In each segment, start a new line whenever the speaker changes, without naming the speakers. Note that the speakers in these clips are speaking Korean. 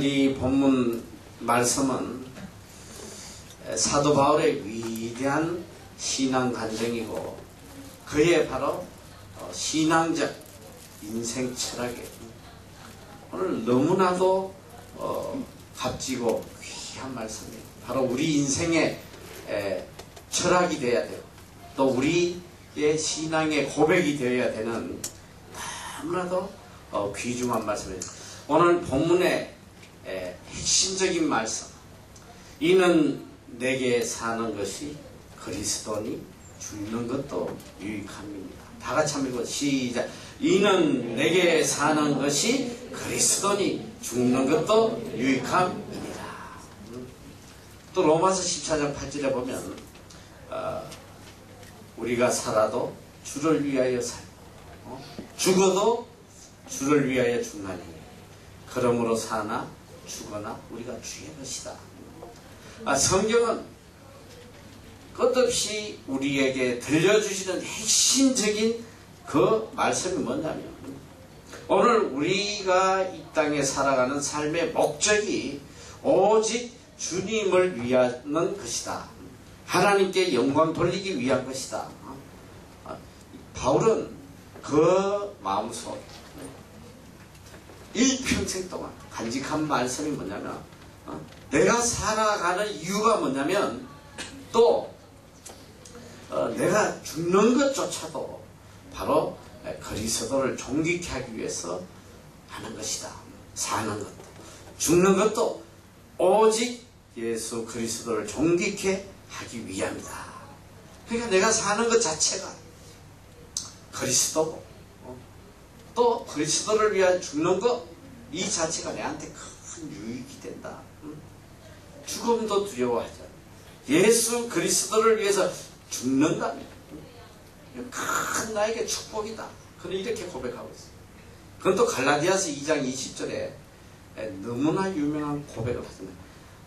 오늘 이 본문 말씀은 사도 바울의 위대한 신앙 간증이고 그의 바로 신앙적 인생 철학에 오늘 너무나도 값지고 귀한 말씀이에요. 바로 우리 인생의 철학이 되어야 돼요. 또 우리의 신앙의 고백이 되어야 되는 너무나도 귀중한 말씀이에요. 오늘 본문의 핵심적인 말씀, 이는 내게 사는 것이 그리스도니 죽는 것도 유익함입니다. 다 같이 한번 읽어 시작. 이는 내게 사는 것이 그리스도니 죽는 것도 유익함입니다. 또 로마서 14장 8절에 보면 우리가 살아도 주를 위하여 살고 죽어도 주를 위하여 죽나니 그러므로 사나 죽거나 우리가 주의 것이다. 성경은 끝없이 우리에게 들려주시는 핵심적인 그 말씀이 뭐냐면 오늘 우리가 이 땅에 살아가는 삶의 목적이 오직 주님을 위하는 것이다. 하나님께 영광 돌리기 위한 것이다. 바울은 그 마음속에 일평생 동안 간직한 말씀이 뭐냐면 내가 살아가는 이유가 뭐냐면 또 내가 죽는 것조차도 바로 그리스도를 존귀케 하기 위해서 하는 것이다. 사는 것도 죽는 것도 오직 예수 그리스도를 존귀케 하기 위함이다. 그러니까 내가 사는 것 자체가 그리스도고 또 그리스도를 위한 죽는 것 이 자체가 내한테 큰 유익이 된다. 죽음도 두려워하지 않아. 예수 그리스도를 위해서 죽는다면 큰 나에게 축복이다. 그는 이렇게 고백하고 있어요. 그건 또 갈라디아서 2장 20절에 너무나 유명한 고백을 하잖아요.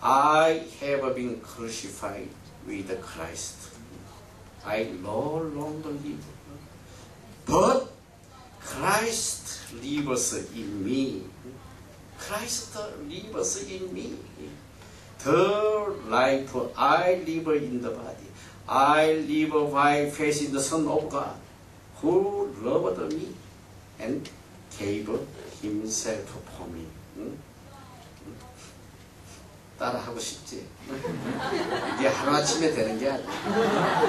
I have been crucified with Christ. I no longer live. But Christ lives in me. Christ lives in me. The life I live in the body, I live by faith in the Son of God, who loved me and gave himself for me. 따라하고 싶지? 이게 하루아침에 되는 게 아니야.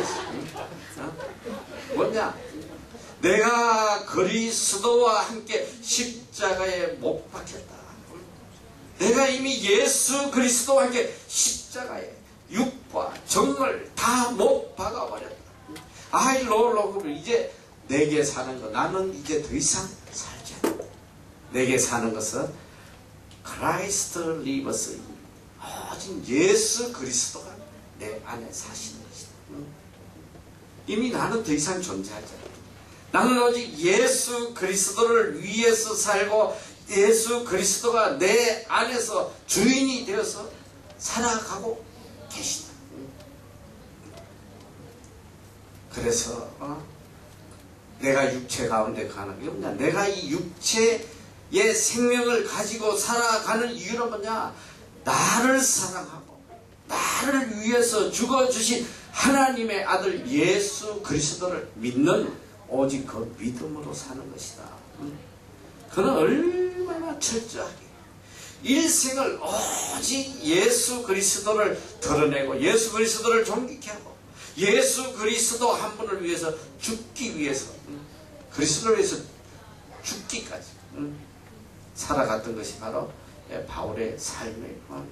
뭐냐? 내가 그리스도와 함께 십자가에 못 박혔다. 내가 이미 예수 그리스도와 함께 십자가에 육과 정을 다 못 박아버렸다. I no longer 이제 내게 사는 것 나는 이제 더 이상 살지 않는다. 내게 사는 것은 Christ lives in me. 오직 예수 그리스도가 내 안에 사시는 것이다. 이미 나는 더 이상 존재하지 않는다. 나는 오직 예수 그리스도를 위해서 살고 예수 그리스도가 내 안에서 주인이 되어서 살아가고 계시다. 그래서 내가 육체 가운데 가는 게 뭐냐? 내가 이 육체의 생명을 가지고 살아가는 이유는 뭐냐? 나를 사랑하고 나를 위해서 죽어주신 하나님의 아들 예수 그리스도를 믿는 오직 그 믿음으로 사는 것이다. 그는 얼마나 철저하게 일생을 오직 예수 그리스도를 드러내고 예수 그리스도를 존귀케 하고 예수 그리스도 한 분을 위해서 죽기 위해서 그리스도를 위해서 죽기까지 살아갔던 것이 바로 바울의 삶이에요.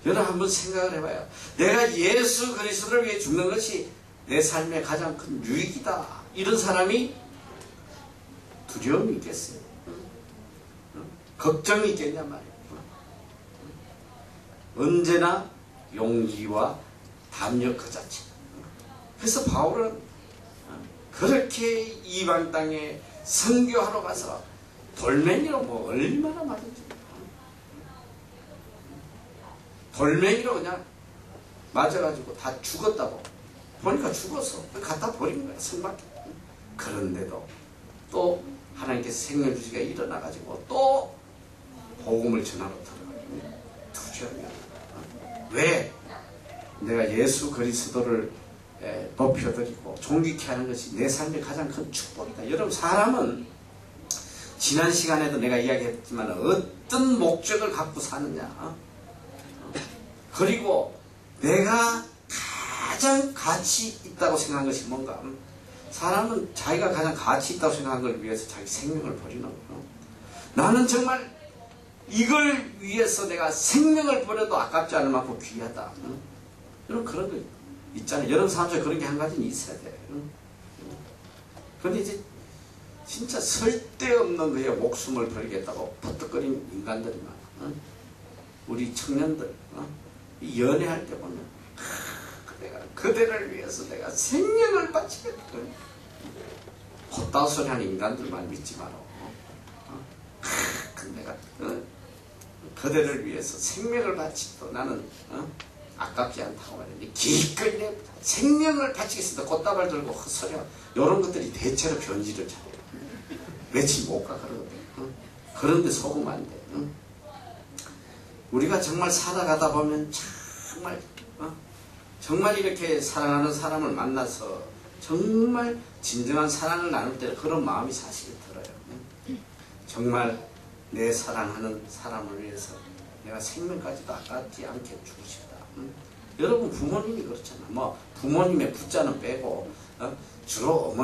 여러분 한번 생각을 해봐요. 내가 예수 그리스도를 위해 죽는 것이 내 삶의 가장 큰 유익이다. 이런 사람이 두려움이 있겠어요? 걱정이 있겠냐 말이에요. 언제나 용기와 담력 그 자체. 그래서 바울은 그렇게 이방 땅에 선교하러 가서 돌멩이로 뭐 얼마나 맞은지 돌멩이로 그냥 맞아가지고 다 죽었다고 보니까 죽었어. 갖다 버린 거야. 선밖에. 그런데도 또 하나님께서 생명 주시가 일어나가지고 또 복음을 전하러 들어가요. 주하며 왜 내가 예수 그리스도를 높여드리고 존귀케 하는 것이 내 삶의 가장 큰 축복이다. 여러분, 사람은 지난 시간에도 내가 이야기했지만 어떤 목적을 갖고 사느냐, 그리고 내가 가장 가치 있다고 생각한 것이 뭔가. 사람은 자기가 가장 가치 있다고 생각한 걸 위해서 자기 생명을 버리는 거예요. 나는 정말 이걸 위해서 내가 생명을 버려도 아깝지 않을 만큼 귀하다. 여러분, 그런 거 있잖아요. 여러분 삶 속에 그런 게 한 가지는 있어야 돼. 그런데 이제 진짜 쓸데없는 거에 목숨을 버리겠다고 버떡거리는 인간들이 많아. 우리 청년들 이 연애할 때 보면 내가 그대를 위해서 내가 생명을 바치겠다. 헛다운 소리 하는 인간들만 믿지 마라. 내가 그대를 위해서 생명을 바치도 나는 아깝지 않다고 말했는데 기꺼이 내 생명을 바치겠습니다. 꽃다발 들고 헛소리하고 이런 것들이 대체로 변질을 잘해요. 며칠 못 가 그러거든. 그런데 속으면 안 돼. 우리가 정말 살아가다 보면 정말 이렇게 사랑하는 사람을 만나서 정말 진정한 사랑을 나눌 때 그런 마음이 사실 들어요. 정말 내 사랑하는 사람을 위해서 내가 생명까지도 아깝지 않게 주고 싶다. 여러분, 부모님이 그렇잖아. 뭐 부모님의 부자는 빼고 주로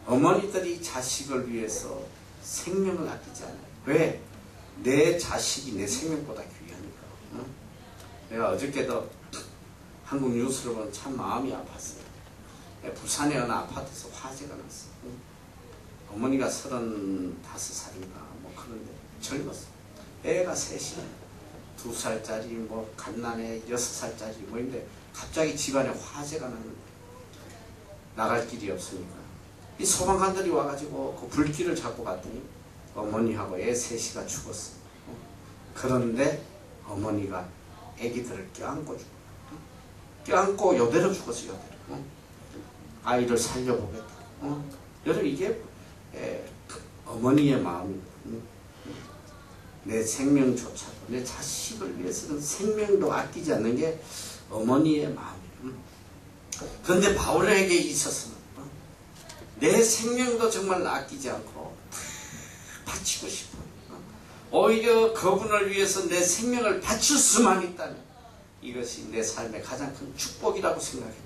어머니들이 자식을 위해서 생명을 아끼지 않아요. 왜? 내 자식이 내 생명보다 귀하니까. 내가 어저께도 한국 뉴스를 보면 참 마음이 아팠어요. 부산의 어느 아파트에서 화재가 났어. 어머니가 35살인가 뭐 그런데 젊었어. 애가 셋이야. 2살짜리 뭐 갓난애 6살짜리 뭐인데 갑자기 집안에 화재가 나는 나갈 길이 없으니까 이 소방관들이 와가지고 그 불길을 잡고 갔더니 어머니하고 애 셋이가 죽었어. 그런데 어머니가 애기들을 껴안고 죽어. 껴안고 요대로 죽었어. 요대로. 아이를 살려보겠다. 여러분, 이게 어머니의 마음입니다. 내 생명조차도 내 자식을 위해서는 생명도 아끼지 않는 게 어머니의 마음이에요. 그런데 바울에게 있어서는 내 생명도 정말 아끼지 않고 바치고 싶어. 오히려 그분을 위해서 내 생명을 바칠 수만 있다면 이것이 내 삶의 가장 큰 축복이라고 생각했다.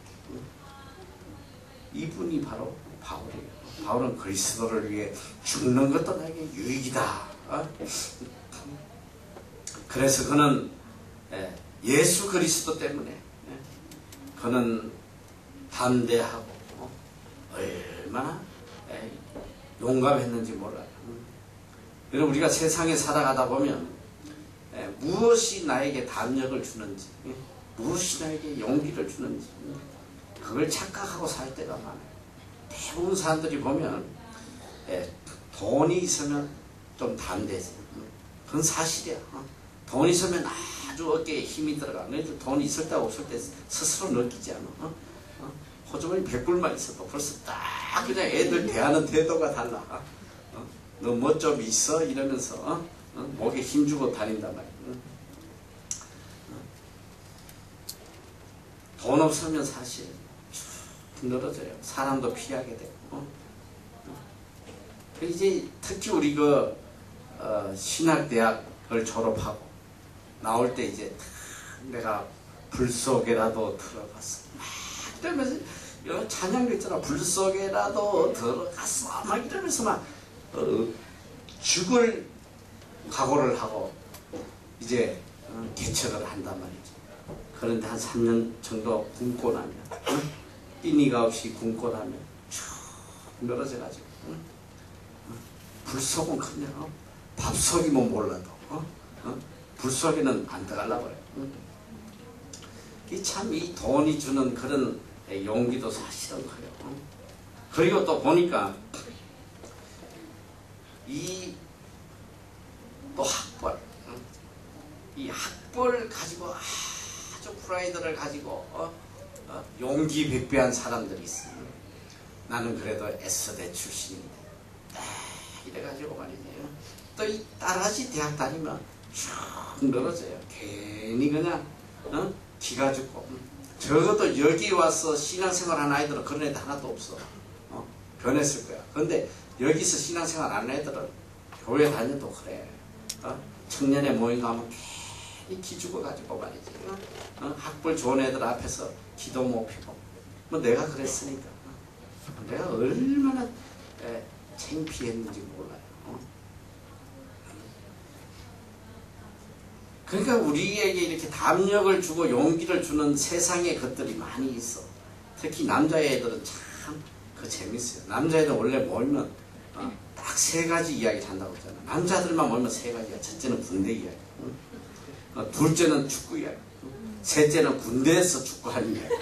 이분이 바로 바울이에요. 바울은 그리스도를 위해 죽는 것도 나에게 유익이다. 그래서 그는 예수 그리스도 때문에 그는 담대하고 얼마나 용감했는지 몰라요. 여러분, 우리가 세상에 살아가다 보면 무엇이 나에게 담력을 주는지, 무엇이 나에게 용기를 주는지 그걸 착각하고 살 때가 많아요. 대부분 사람들이 보면 돈이 있으면 좀 담대지. 그건 사실이야. 돈이 있으면 아주 어깨에 힘이 들어가. 너희들 돈이 있을 때 없을 때 스스로 느끼지 않아. 호주머니 100불만 있어도 벌써 딱 그냥 애들 대하는 태도가 달라. 너 뭐 좀 있어? 이러면서 목에 힘주고 다닌단 말이야. 돈 없으면 사실 쭉 늘어져요. 사람도 피하게 되고. 이제 특히 우리 신학대학을 졸업하고 나올 때 이제 내가 불 속에라도 들어갔어. 이러면서 찬양도 있잖아. 불 속에라도 들어갔어. 막 이러면서 막 죽을 각오를 하고 이제 개척을 한단 말이죠. 그런데 한 3년 정도 굶고 나면 삐니가 없이 굶고 나면 쭉 늘어져가지고 불속은 그냥 밥속이면 몰라도 불속에는 안 들어가려고 그래요. 이 돈이 주는 그런 용기도 사실은 커요. 그리고 또 보니까 또 학벌, 이 학벌 가지고 아주 프라이드를 가지고 용기 백배한 사람들이 있어요. 나는 그래도 S대 출신인데 이래가지고 말이죠. 또 이 딸아지 대학 다니면 쭉 늘어져요. 괜히 그냥 기가 죽고. 적어도 여기 와서 신앙생활 하는 아이들은 그런 애들 하나도 없어. 변했을 거야. 근데 여기서 신앙생활 하는 애들은 교회 다녀도 그래. 청년의 모임 가면 괜히 기 죽어가지고 말이지. 학벌 좋은 애들 앞에서 기도 못 피고. 뭐 내가 그랬으니까. 내가 얼마나 창피했는지 몰라요. 그러니까 우리에게 이렇게 담력을 주고 용기를 주는 세상의 것들이 많이 있어. 특히 남자애들은 참 재밌어요. 남자애들 원래 모이면 딱 세 가지 이야기를 한다고 했잖아. 남자들만 모이면 세 가지야. 첫째는 군대 이야기, 둘째는 축구 이야기, 셋째는 군대에서 축구하는 이야기.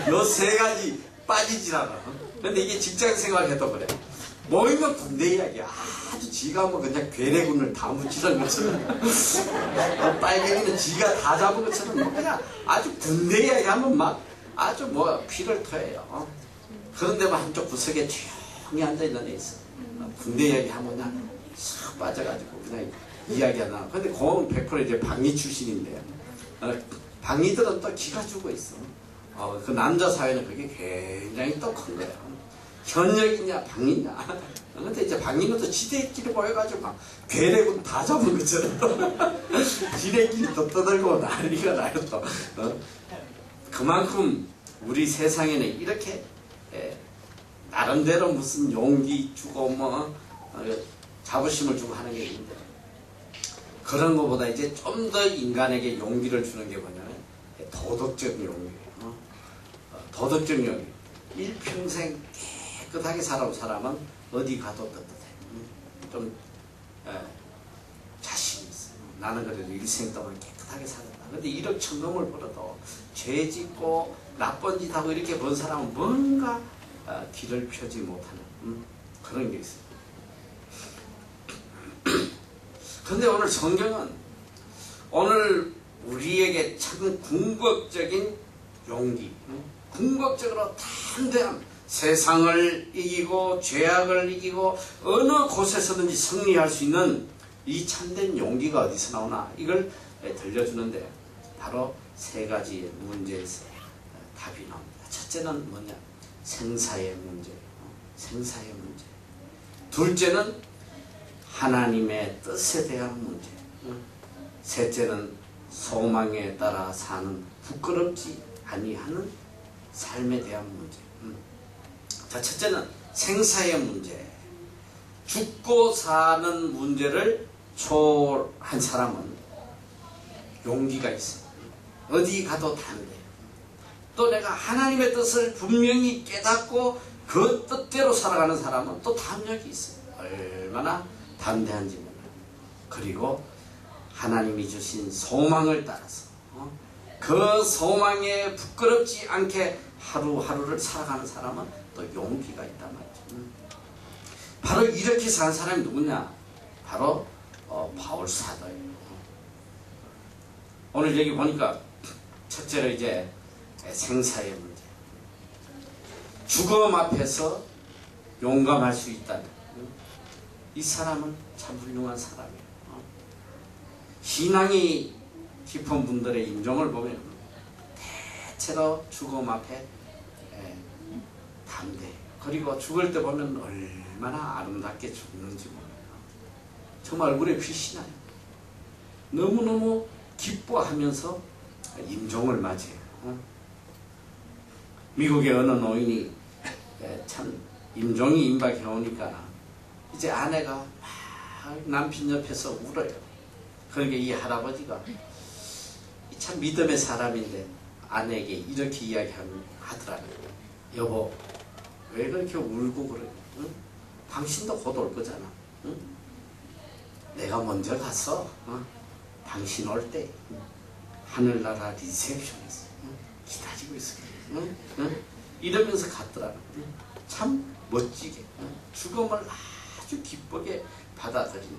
요 세 가지 빠지질 않아. 근데 이게 직장생활 해도 그래. 모이면 군대 이야기야. 아주 지가 뭐 그냥 괴뢰군을 다 묻히는 것처럼, 빨갱이는 지가 다 잡은 것처럼 뭐 그냥 아주 군대 이야기 하면 막 아주 뭐 피를 토해요. 그런데만 한쪽 구석에 조용히 앉아있는 애 있어. 군대 이야기 하면 그냥 싹 빠져가지고 그냥 이야기하나. 근데 그건 100% 이제 방위 출신인데, 방위들은 또 기가 죽어 있어. 그 남자 사회는 그게 굉장히 또 큰 거야. 현역이냐 방위냐. 근데 이제 방위는 또 지대끼리 모여가지고 막 괴뢰군 다 잡은 것처럼 지대끼리 또 떠들고 난리가 나요 또. 그만큼 우리 세상에는 이렇게 나름대로 무슨 용기 주고 뭐 자부심을 주고 하는 게 있는데, 그런 것보다 이제 좀 더 인간에게 용기를 주는 게 뭐냐면 도덕적인 용기예요. 도덕적인 용기. 일평생 깨끗하게 살아온 사람은 어디 가도 떳떳해. 좀 자신이 있어요. 나는 그래도 일생 동안 깨끗하게 살았다. 근데 1억 천금을 벌어도 죄 짓고 나쁜 짓 하고 이렇게 본 사람은 뭔가 길을 펴지 못하는 그런 게 있어요. 근데 오늘 성경은 오늘 우리에게 참 궁극적인 용기, 궁극적으로 담대함, 세상을 이기고 죄악을 이기고 어느 곳에서든지 승리할 수 있는 이 참된 용기가 어디서 나오나, 이걸 들려주는데 바로 세 가지의 문제에서 답이 나옵니다. 첫째는 뭐냐? 생사의 문제, 생사의 문제. 둘째는 하나님의 뜻에 대한 문제. 셋째는 소망에 따라 사는 부끄럽지 아니하는 삶에 대한 문제. 자, 첫째는 생사의 문제. 죽고 사는 문제를 초월한 사람은 용기가 있어. 어디 가도 담대. 또 내가 하나님의 뜻을 분명히 깨닫고 그 뜻대로 살아가는 사람은 또 담력이 있어요. 얼마나 담대한지 몰라요. 그리고 하나님이 주신 소망을 따라서 그 소망에 부끄럽지 않게 하루하루를 살아가는 사람은 또 용기가 있단 말이죠. 바로 이렇게 산 사람이 누구냐? 바로 바울 사도예요. 오늘 여기 보니까 첫째로 이제 생사의 문제. 죽음 앞에서 용감할 수 있다는, 이 사람은 참 훌륭한 사람이에요. 신앙이 깊은 분들의 인종을 보면 대체로 죽음 앞에 담대. 그리고 죽을 때 보면 얼마나 아름답게 죽는지 몰라요. 정말 얼굴에 빛이 나요. 너무너무 기뻐하면서 임종을 맞이해요. 미국의 어느 노인이 참 임종이 임박해 오니까 이제 아내가 막 남편 옆에서 울어요. 그러니까 이 할아버지가 참 믿음의 사람인데 아내에게 이렇게 이야기하더라고요. 여보, 왜 그렇게 울고 그래? 응? 당신도 곧 올 거잖아. 응? 내가 먼저 가서 당신 올 때 하늘나라 리셉션에서 기다리고 있어. 이러면서 갔더라고요. 참 멋지게 죽음을 아주 기쁘게 받아들이는.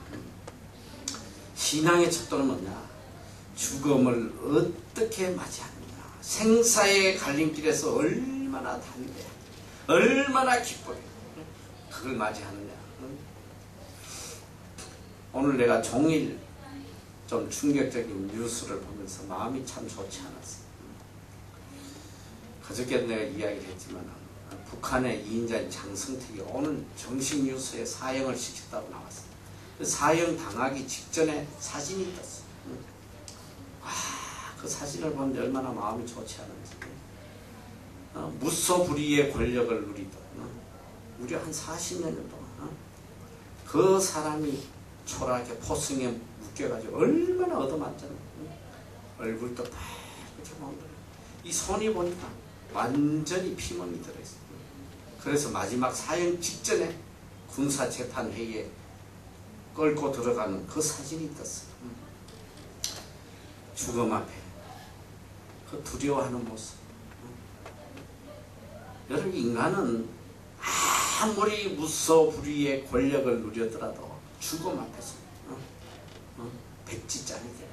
신앙의 척도는 뭐냐? 죽음을 어떻게 맞이하느냐? 생사의 갈림길에서 얼마나 담대, 얼마나 기쁘게 그걸 맞이하느냐? 오늘 내가 종일 좀 충격적인 뉴스를 보면서 마음이 참 좋지 않았어요. 그저께 내가 이야기를 했지만 북한의 2인자인 장성택이 오늘 정식 뉴스에 사형을 시켰다고 나왔어요. 사형 당하기 직전에 사진이 떴어요. 그 사진을 보는데 얼마나 마음이 좋지 않은지. 무소불위의 권력을 누리던 우리 한 40년 동안 그 사람이 초라하게 포승에 묶여가지고 얼마나 얻어맞잖아요. 얼굴도 빨갛게 멍들어요. 이 손이 보니까 완전히 피멍이 들어있어요. 그래서 마지막 사형 직전에 군사재판회의에 끌고 들어가는 그 사진이 떴어요. 죽음 앞에 그 두려워하는 모습. 여러분, 인간은 아무리 무소불위의 권력을 누렸더라도 죽음 앞에서 백지장이 돼.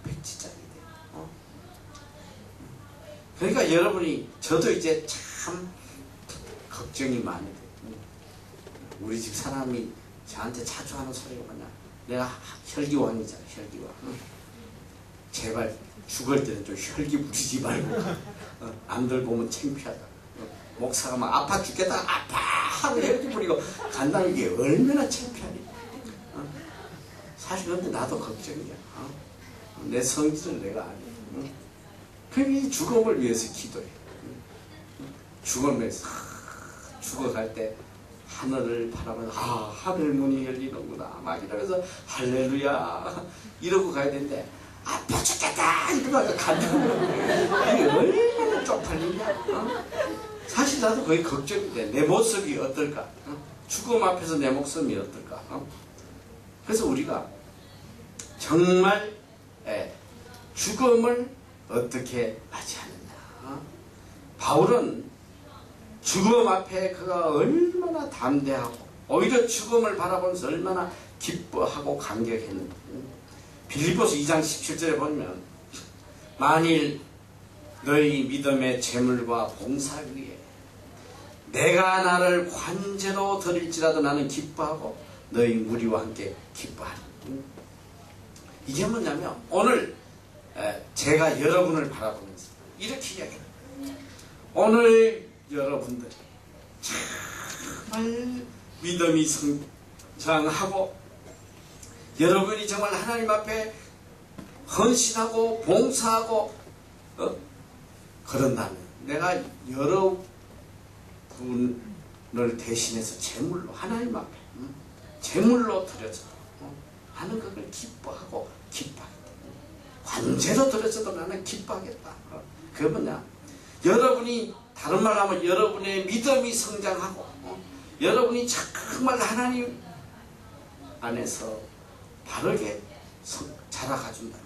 백지장이 돼. 그러니까 여러분이, 저도 이제 참 걱정이 많이 돼. 우리 집 사람이 저한테 자주 하는 소리가 뭐냐, 내가 혈기왕이잖아. 혈기왕. 제발 죽을 때는 좀 혈기 부리지 말고 남들 보면 창피하다. 목사가 막 아파 죽겠다 아파 하고 혈기 부리고 간다는 게 얼마나 창피하니. 사실 근데 나도 걱정이야. 내 성질은 내가 아니야. 그러니까 이 죽음을 위해서 기도해. 죽음에서 죽어갈 때 하늘을 바라보면서 하늘 문이 열리는구나 막 이러면서 할렐루야 이러고 가야 되는데 아파 죽겠다 이러다가 간다는 거야. 이게 얼마나 쪽팔리냐. 사실 나도 거의 걱정이 돼. 내 모습이 어떨까. 죽음 앞에서 내 목숨이 어떨까. 그래서 우리가 정말 죽음을 어떻게 맞이하느냐. 바울은 죽음 앞에 그가 얼마나 담대하고 오히려 죽음을 바라보면서 얼마나 기뻐하고 감격했는지. 빌립보서 2장 17절에 보면 만일 너희 믿음의 재물과 봉사 위에 내가 나를 관제로 드릴지라도 나는 기뻐하고 너희 무리와 함께 기뻐하리. 이게 뭐냐면 오늘 제가 여러분을 바라보면서 이렇게 이야기해요. 오늘 여러분들 정말 믿음이 성장하고 여러분이 정말 하나님 앞에 헌신하고 봉사하고 그런다면 내가 여러분을 대신해서 제물로 하나님 앞에 제물로 드려서 나는 그걸 기뻐하고 기뻐하겠다. 관제로 드려서도 나는 기뻐하겠다. 그게 뭐냐, 여러분이 다른 말로 하면 여러분의 믿음이 성장하고 여러분이 정말 하나님 안에서 바르게 자라가준다.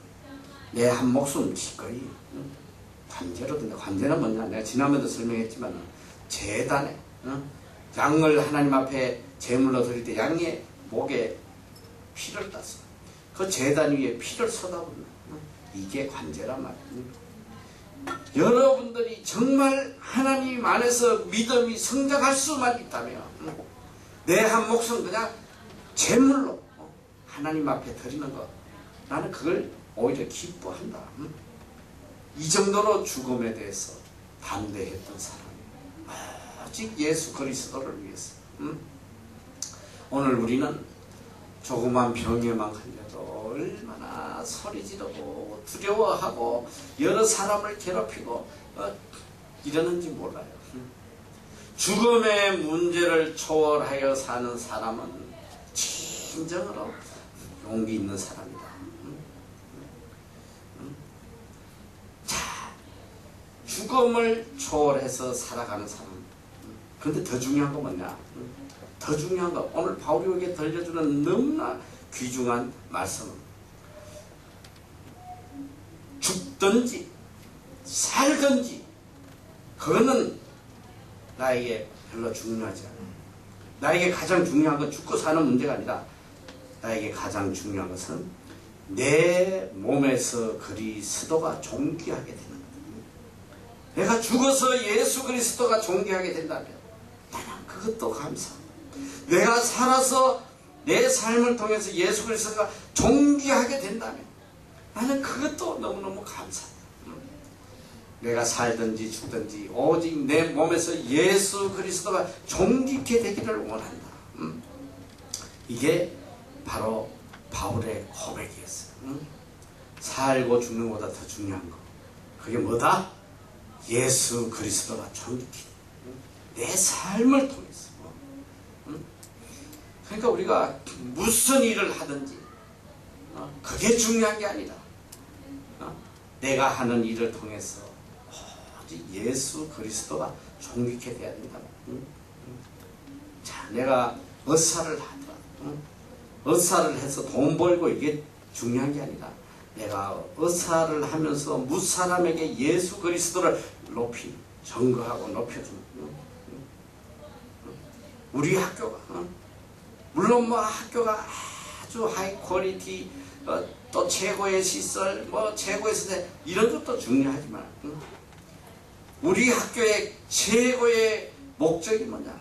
내 한 목숨 기꺼이 관제로 든다. 관제는 뭐냐, 내가 지난번에도 설명했지만 제단에 양을 하나님 앞에 제물로 드릴 때 양의 목에 피를 따서 그 제단 위에 피를 쏟아붓는 이게 관제란 말이에요. 여러분들이 정말 하나님 안에서 믿음이 성장할 수만 있다면 내 한 목숨 그냥 제물로 하나님 앞에 드리는 것, 나는 그걸 오히려 기뻐한다. 이 정도로 죽음에 대해서 담대했던 사람이에요. 오직 예수 그리스도를 위해서. 오늘 우리는 조그만 병에만 걸려도 얼마나 소리 지르고 두려워하고 여러 사람을 괴롭히고 이러는지 몰라요. 죽음의 문제를 초월하여 사는 사람은 진정으로 용기 있는 사람이다. 자, 죽음을 초월해서 살아가는 사람. 그런데 더 중요한 건 뭐냐? 더 중요한 건 오늘 바울이 우리에게 들려주는 너무나 귀중한 말씀은 죽든지 살든지 그거는 나에게 별로 중요하지 않아. 나에게 가장 중요한 건 죽고 사는 문제가 아니라 나에게 가장 중요한 것은 내 몸에서 그리스도가 존귀하게 되는 거다. 내가 죽어서 예수 그리스도가 존귀하게 된다면 나는 그것도 감사합니다. 내가 살아서 내 삶을 통해서 예수 그리스도가 존귀하게 된다면 나는 그것도 너무너무 감사하다. 내가 살든지 죽든지 오직 내 몸에서 예수 그리스도가 존귀케 되기를 원한다. 이게 바로 바울의 고백이었어요. 살고 죽는 것보다 더 중요한 거. 그게 뭐다? 예수 그리스도가 존귀케. 내 삶을 통해서. 그러니까 우리가 무슨 일을 하든지 그게 중요한 게 아니라 내가 하는 일을 통해서 오직 예수 그리스도가 존귀케 돼야 된다. 자, 내가 의사를 하더라도 의사를 해서 돈 벌고 이게 중요한 게 아니라 내가 의사를 하면서 무사람에게 예수 그리스도를 높이 증거하고 높여주는 우리 학교가 물론 뭐 학교가 아주 하이 퀄리티 또 최고의 시설 뭐 최고의 선생 이런 것도 중요하지만 우리 학교의 최고의 목적이 뭐냐?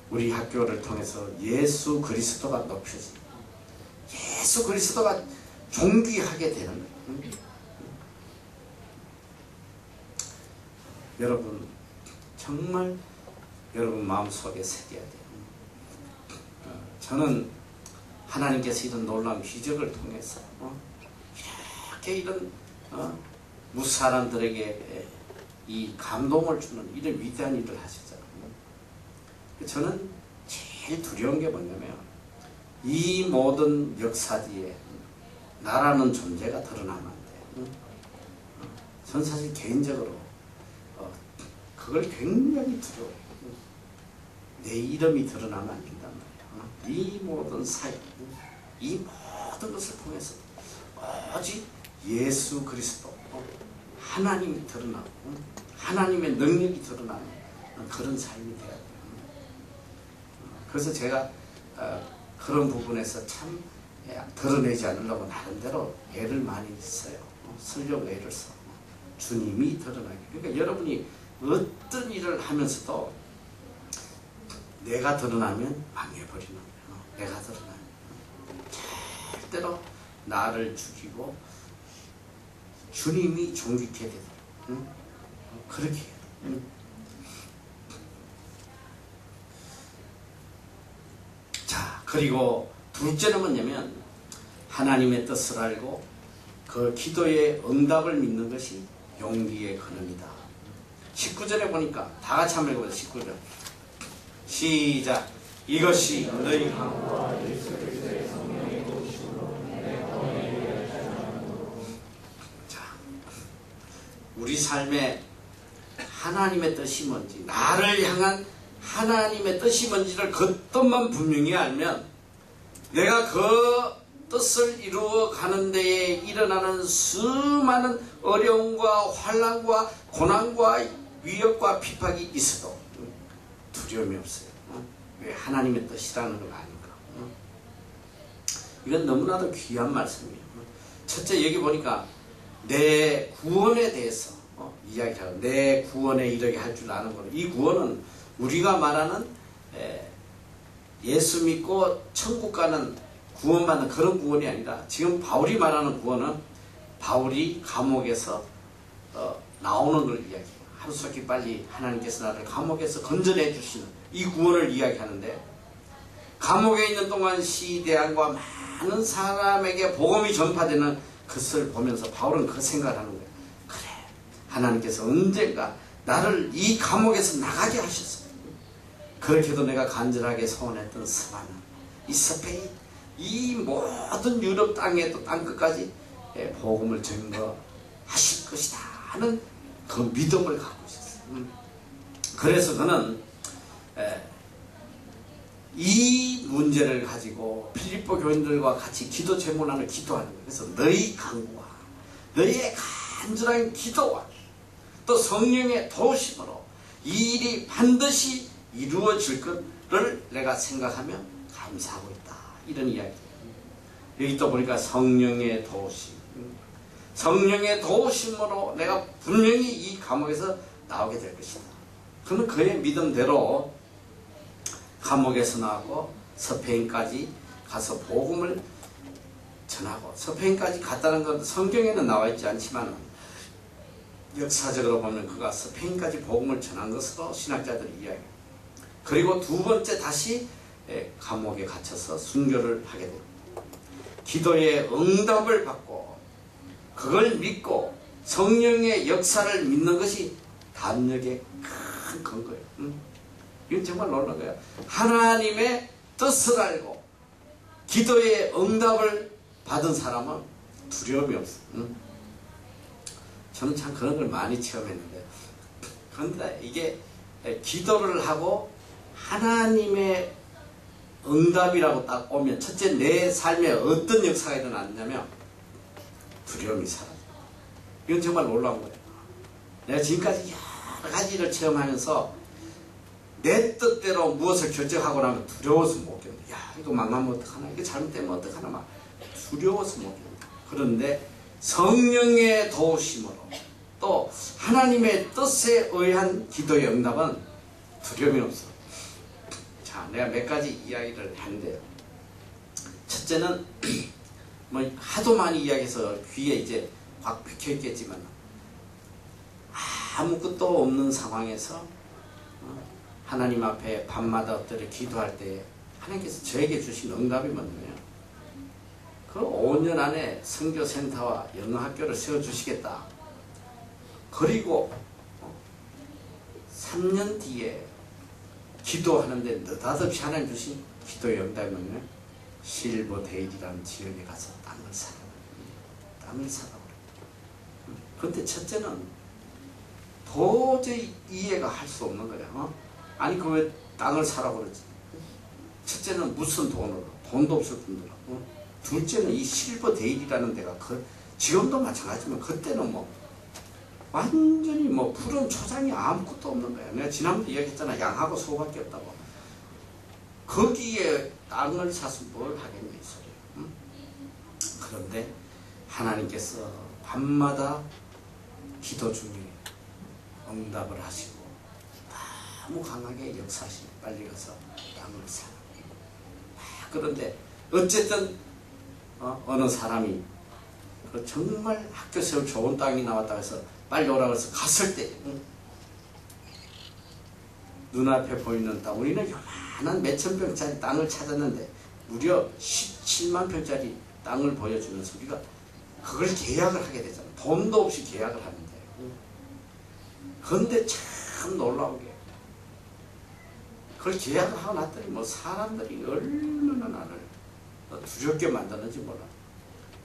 우리 학교를 통해서 예수 그리스도가 높여지고 예수 그리스도가 존귀하게 되는 거예요. 여러분 정말 여러분 마음속에 새겨야 돼요. 저는 하나님께서 이런 놀라운 기적을 통해서 이렇게 이런 무사람들에게 이 감동을 주는 이런 위대한 일을 하시잖아요. 저는 제일 두려운 게 뭐냐면 이 모든 역사 뒤에 나라는 존재가 드러나면 안 돼. 저는 사실 개인적으로 그걸 굉장히 두려워해요. 내 이름이 드러나면 안 된단 말이에요. 이 모든 사역, 이 모든 것을 통해서 오직 예수 그리스도, 하나님이 드러나고 하나님의 능력이 드러나는 그런 삶이 돼야 돼요. 그래서 제가 그런 부분에서 참 드러내지 않으려고 나름대로 애를 많이 써요. 쓰려고 애를 써. 주님이 드러나게. 그러니까 여러분이 어떤 일을 하면서도 내가 드러나면 망해버리는 거예요. 내가 드러나면 절대로 나를 죽이고 주님이 존귀케 되도록 그렇게 해요. 자, 그리고 둘째는 뭐냐면 하나님의 뜻을 알고 그 기도의 응답을 믿는 것이 용기의 근원이다. 19절에 보니까 다 같이 한번 읽어보세요. 19절 시작. 이것이 너희 강구와 예수 그리스도의 성령의 도우심으로 내 구원에 이르게 하지 않도록. 자, 우리 삶에 하나님의 뜻이 뭔지, 나를 향한 하나님의 뜻이 뭔지를 그 뜻만 분명히 알면 내가 그 뜻을 이루어 가는 데에 일어나는 수많은 어려움과 환난과 고난과 위협과 핍박이 있어도 두려움이 없어요. 왜? 하나님의 뜻이라는 걸 아니까. 이건 너무나도 귀한 말씀이에요. 첫째, 여기 보니까 내 구원에 대해서 이야기하고 내 구원에 이르게 할 줄 아는 거예요. 이 구원은 우리가 말하는 예수 믿고 천국 가는 구원받는 그런 구원이 아니라 지금 바울이 말하는 구원은 바울이 감옥에서 나오는 걸 이야기해요. 하루속히 빨리 하나님께서 나를 감옥에서 건져내 주시는 이 구원을 이야기하는데, 감옥에 있는 동안 시대한과 많은 사람에게 복음이 전파되는 것을 보면서 바울은 그 생각을 하는 거예요. 그래, 하나님께서 언젠가 나를 이 감옥에서 나가게 하셨어요. 그렇게도 내가 간절하게 소원했던 스바나, 이 스페인, 이 모든 유럽 땅에도 땅끝까지 복음을 증거하실 것이다 하는 그 믿음을 갖고 있었어요. 그래서 그는 이 문제를 가지고 필리포 교인들과 같이 기도 제문안을 기도하는 거예요. 그래서 너희 간구와 너희의 간절한 기도와 또 성령의 도우심으로 이 일이 반드시 이루어질 것을 내가 생각하며 감사하고 있다. 이런 이야기예요. 여기 또 보니까 성령의 도우심, 성령의 도우심으로 내가 분명히 이 감옥에서 나오게 될 것이다. 그는 그의 믿음대로 감옥에서 나오고 스페인까지 가서 복음을 전하고 스페인까지 갔다는 건 성경에는 나와 있지 않지만 역사적으로 보면 그가 스페인까지 복음을 전한 것으로 신학자들이 이야기해요. 그리고 두 번째 다시 감옥에 갇혀서 순교를 하게 됩니다. 기도의 응답을 받고 그걸 믿고 성령의 역사를 믿는 것이 담력의 큰 근거예요. 이건 정말 놀라운 거예요. 하나님의 뜻을 알고 기도의 응답을 받은 사람은 두려움이 없어요. 저는 참 그런 걸 많이 체험했는데, 그런데 이게 기도를 하고 하나님의 응답이라고 딱 오면 첫째 내 삶에 어떤 역사가 일어났냐면 두려움이 사라져요. 이건 정말 놀라운 거예요. 내가 지금까지 여러 가지를 체험하면서 내 뜻대로 무엇을 결정하고 나면 두려워서 못 견뎌. 야, 이거 망하면 어떡하나, 이거 잘못되면 어떡하나, 막 두려워서 못 견뎌. 그런데 성령의 도우심으로 또 하나님의 뜻에 의한 기도의 응답은 두려움이 없어. 자, 내가 몇 가지 이야기를 하는데요. 첫째는 뭐 하도 많이 이야기해서 귀에 이제 확 박혀 있겠지만, 아무것도 없는 상황에서 하나님 앞에 밤마다 엎드려 기도할 때 하나님께서 저에게 주신 응답이 뭐냐면, 그 5년 안에 선교센터와 영어학교를 세워주시겠다. 그리고 3년 뒤에 기도하는데 느닷없이 하나님 주신 기도의 응답이 뭐냐면 실버데일이라는 지역에 가서 땅을 사라. 땅을 사라고 그래요. 그런데 첫째는 도저히 이해가 할 수 없는 거예요. 아니 그 왜 땅을 사라고 그러지? 첫째는 무슨 돈으로? 돈도 없을 뿐더러. 둘째는 이 실버데일이라는 데가 지금도 마찬가지지만 그때는 뭐 완전히 뭐 푸른 초장이 아무것도 없는 거야. 내가 지난번에 이야기했잖아. 양하고 소밖에 없다고. 거기에 땅을 사서 뭘 하겠냐 이 소리야. 그런데 하나님께서 밤마다 기도 중에 응답을 하시고 너무 강하게 역사하시고 빨리 가서 땅을 사. 그런데 어쨌든 어느 사람이 정말 학교 세울 좋은 땅이 나왔다 해서 빨리 오라고 해서 갔을 때 눈앞에 보이는 땅, 우리는 요만한 몇천 평짜리 땅을 찾았는데 무려 17만 평짜리 땅을 보여주면서 우리가 그걸 계약을 하게 되잖아. 돈도 없이 계약을 하는데. 그런데 참 놀라운 게 그걸 계약을 하고 났더니 뭐 사람들이 얼마나 나를 두렵게 만드는지 몰라.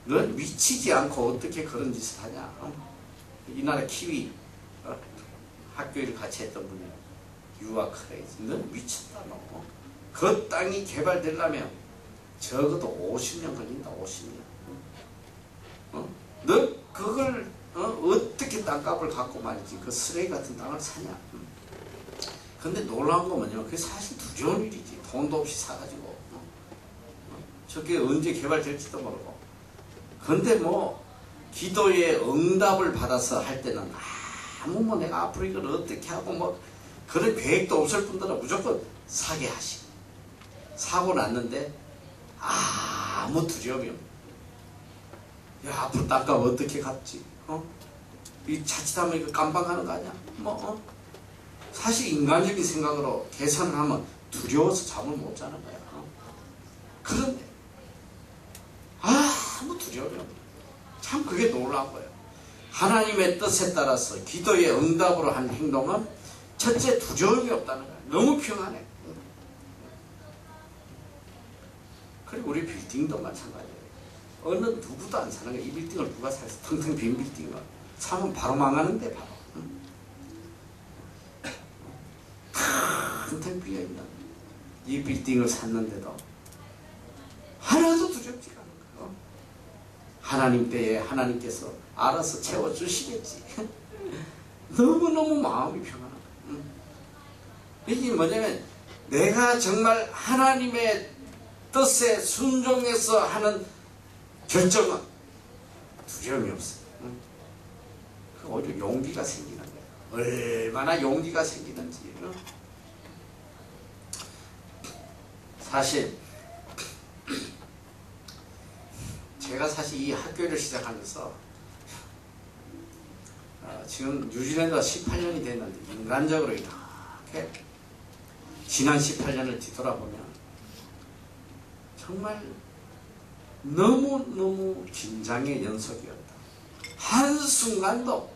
넌 미치지 않고 어떻게 그런 짓을 하냐. 이 나라 키위 학교 일 같이 했던 분이 유아 크레이지. 넌 미쳤다 너. 그 땅이 개발되려면 적어도 50년 걸린다. 50년. 너 그걸 어떻게 땅값을 갖고 말이지 그 쓰레기 같은 땅을 사냐. 근데 놀라운 거 뭐냐면 그게 사실 두려운 일이지. 돈도 없이 사가지고 저게 언제 개발될지도 모르고. 근데 뭐 기도의 응답을 받아서 할 때는 아무 뭐 내가 앞으로 이걸 어떻게 하고 뭐 그런 계획도 없을 뿐더러 무조건 사게 하시고 사고 났는데 아무 두려움이 없는. 야, 앞으로 땅값 어떻게 갚지? 이 자칫하면 이거 깜빡하는 거 아니야? 사실 인간적인 생각으로 계산을 하면 두려워서 잠을 못 자는 거야. 그런데 아무 두려움이 없는. 참 그게 놀라운 거예요. 하나님의 뜻에 따라서 기도의 응답으로 한 행동은 첫째 두려움이 없다는 거야. 너무 평안해. 그리고 우리 빌딩도 마찬가지예요. 어느 누구도 안 사는 거야. 이 빌딩을 누가 살았어? 텅텅 빈 빌딩을 사면 바로 망하는데 바로. 텅텅 비어있는 이 빌딩을 샀는데도 하나도 두렵지가 않은 거예요. 하나님 때에 하나님께서 알아서 채워주시겠지. 너무너무 마음이 평안한 거예요. 이게 뭐냐면 내가 정말 하나님의 뜻에 순종해서 하는 결정은 두려움이 없어요. 오히려 용기가 생기는 거예요. 얼마나 용기가 생기는지. 사실 제가 사실 이 학교를 시작하면서 지금 뉴질랜드가 18년이 됐는데 인간적으로 이렇게 지난 18년을 뒤돌아보면 정말 너무너무 긴장의 연속이었다. 한순간도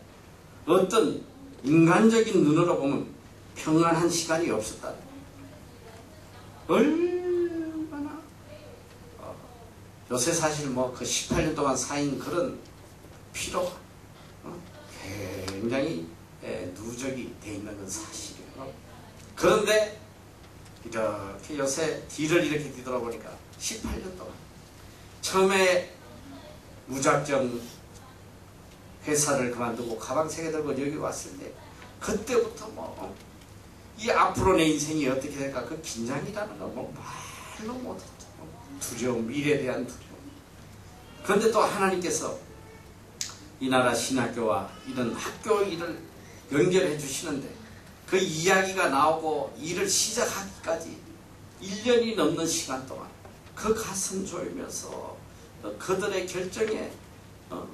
어떤 인간적인 눈으로 보면 평안한 시간이 없었다. 얼마나 요새 사실 뭐 그 18년 동안 쌓인 그런 피로가 굉장히 누적이 돼 있는 건 사실이에요. 그런데 이렇게 요새 뒤를 이렇게 뒤돌아보니까 18년 동안 처음에 무작정 회사를 그만두고 가방 3개 들고 여기 왔을 때 그때부터 뭐 이 앞으로 내 인생이 어떻게 될까 그 긴장이라는 거 뭐 말로 못했죠. 두려움, 미래에 대한 두려움. 그런데 또 하나님께서 이 나라 신학교와 이런 학교 일을 연결해 주시는데 그 이야기가 나오고 일을 시작하기까지 1년이 넘는 시간 동안 그 가슴 졸이면서 그들의 결정에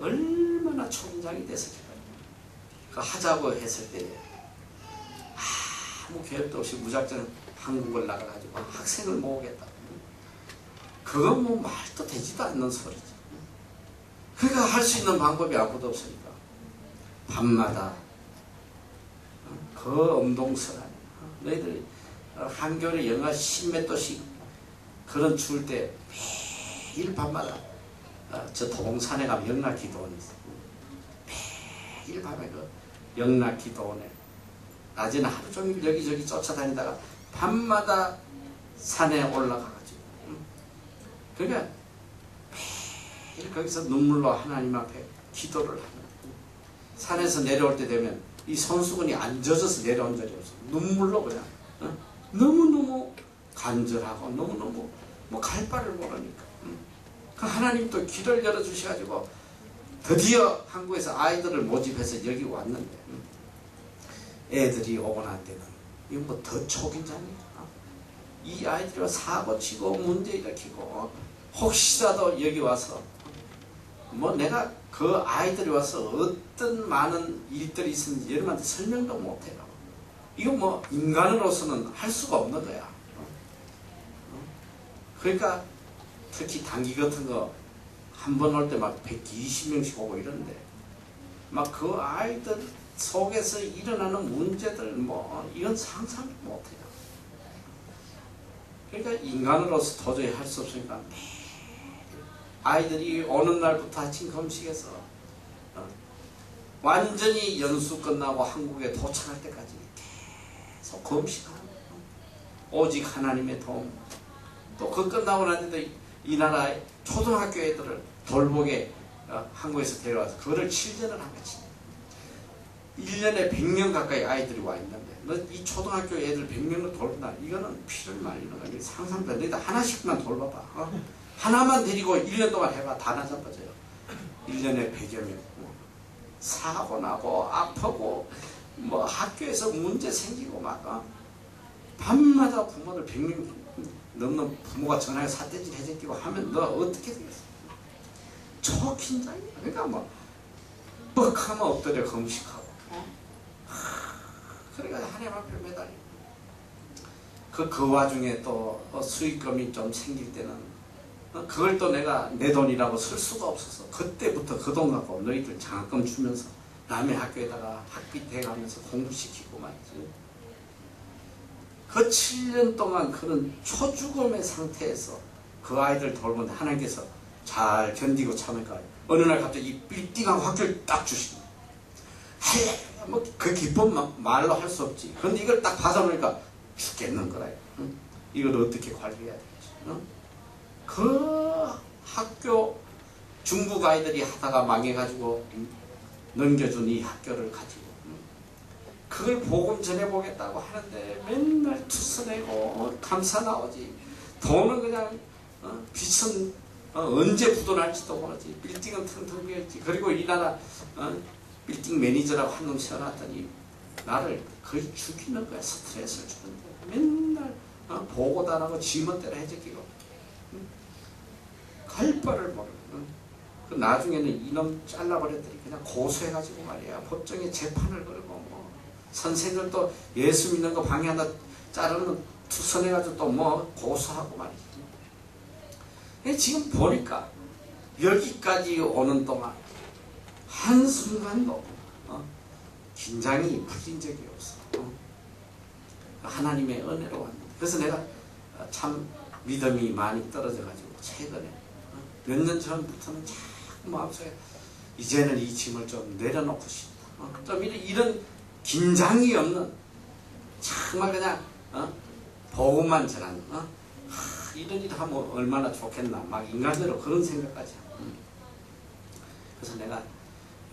얼마나 초긴장이 돼서 그 하자고 했을 때 아무 계획도 없이 무작정 한국을 나가가지고 학생을 모으겠다. 그건 뭐 말도 되지도 않는 소리지. 그러니까 할 수 있는 방법이 아무도 없으니까 밤마다 그 엄동설 안에 너희들 한겨울에 영하 10몇 도씩 그런 추울 때 매일 밤마다 저 도봉산에 가면 영락기도원이 있어요. 매일 밤에 그 영락기도원에 낮에는 하루 종일 여기저기 쫓아다니다가 밤마다 산에 올라가가지고 그러니까 매일 거기서 눈물로 하나님 앞에 기도를 하는 산에서 내려올 때 되면 이 손수건이 안 젖어서 내려온 적이 없어. 눈물로 그냥 너무너무 간절하고 너무너무 뭐 갈 바를 모르니까 그 하나님 또 길을 열어주셔가지고 드디어 한국에서 아이들을 모집해서 여기 왔는데 애들이 오고 난 때는 이건 뭐 더 초긴장이야. 이 아이들이 사고 치고 문제 일으키고 혹시라도 여기 와서 뭐 내가 그 아이들이 와서 어떤 많은 일들이 있었는지 여러분한테 설명도 못해요. 이거 뭐 인간으로서는 할 수가 없는 거야. 그러니까 특히 단기 같은 거 한 번 올 때 막 120명씩 오고 이러는데 막 그 아이들 속에서 일어나는 문제들 뭐 이건 상상도 못해요. 그러니까 인간으로서 도저히 할 수 없으니까 아이들이 오는 날부터 아침 금식에서 완전히 연수 끝나고 한국에 도착할 때까지 계속 금식하고 오직 하나님의 도움. 또 그 끝나고 났는데 이 나라 초등학교 애들을 돌보게 한국에서 데려와서 그거를 7년을 한 거지. 1년에 100명 가까이 아이들이 와 있는데 너 이 초등학교 애들 100명을 돌본다. 이거는 피를 말리는 거야. 상상도 안 돼. 하나씩만 돌봐봐. 하나만 데리고 1년 동안 해봐. 다 나자빠져요. 1년에 100여 명. 사고 나고 아프고 뭐 학교에서 문제 생기고 막 밤마다 부모들 100명 넘는 부모가 전화해서 삿대질 해제끼고 하면 너 어떻게 되겠어? 초긴장이야. 그러니까 뭐 뻑하면 엎드려 금식하고 그러니까 하나님 앞에 매달리고 그 와중에 또 수익금이 좀 생길 때는 그걸 또 내가 내 돈이라고 쓸 수가 없어서 그때부터 그 돈 갖고 너희들 장학금 주면서 남의 학교에다가 학비 대가면서 공부시키고 말이지. 그 7년 동안 그런 초죽음의 상태에서 그 아이들 돌보는데 하나님께서 잘 견디고 참으니까 어느 날 갑자기 이 빌딩하고 학교를 딱 주시는 거예요. 뭐 그 기쁨 말로 할 수 없지. 그런데 이걸 딱 받아보니까 죽겠는 거라. 이걸 어떻게 관리해야 되지? 그 학교 중국 아이들이 하다가 망해가지고 넘겨준 이 학교를 가지고 그걸 복음 전해보겠다고 하는데 맨날 투서내고 감사 나오지. 돈은 그냥 빚은 언제 부도날지도 모르지. 빌딩은 텅텅 비었지. 그리고 이 나라 빌딩 매니저라고 한 놈 세워놨더니 나를 거의 죽이는 거야. 스트레스를 주는데 맨날 보고도 안 하고 지멋대로 해적이고 갈 바를 모르고 그 나중에는 이놈 잘라버렸더니 그냥 고소해가지고 말이야. 법정에 재판을 걸고 뭐 선생들도 예수 믿는 거 방해한다 자르면 투선해가지고 또 뭐 고소하고 말이지. 지금 보니까 여기까지 오는 동안 한순간도 긴장이 풀린 적이 없어. 하나님의 은혜로 왔는데. 그래서 내가 참 믿음이 많이 떨어져가지고 최근에 몇 년 전부터는 자꾸 마음속에 이제는 이 짐을 좀 내려놓고 싶다. 좀 이런 긴장이 없는 정말 그냥 복음만 전하는 이런 일 하면 얼마나 좋겠나 막 인간대로 그런 생각까지 하고. 그래서 내가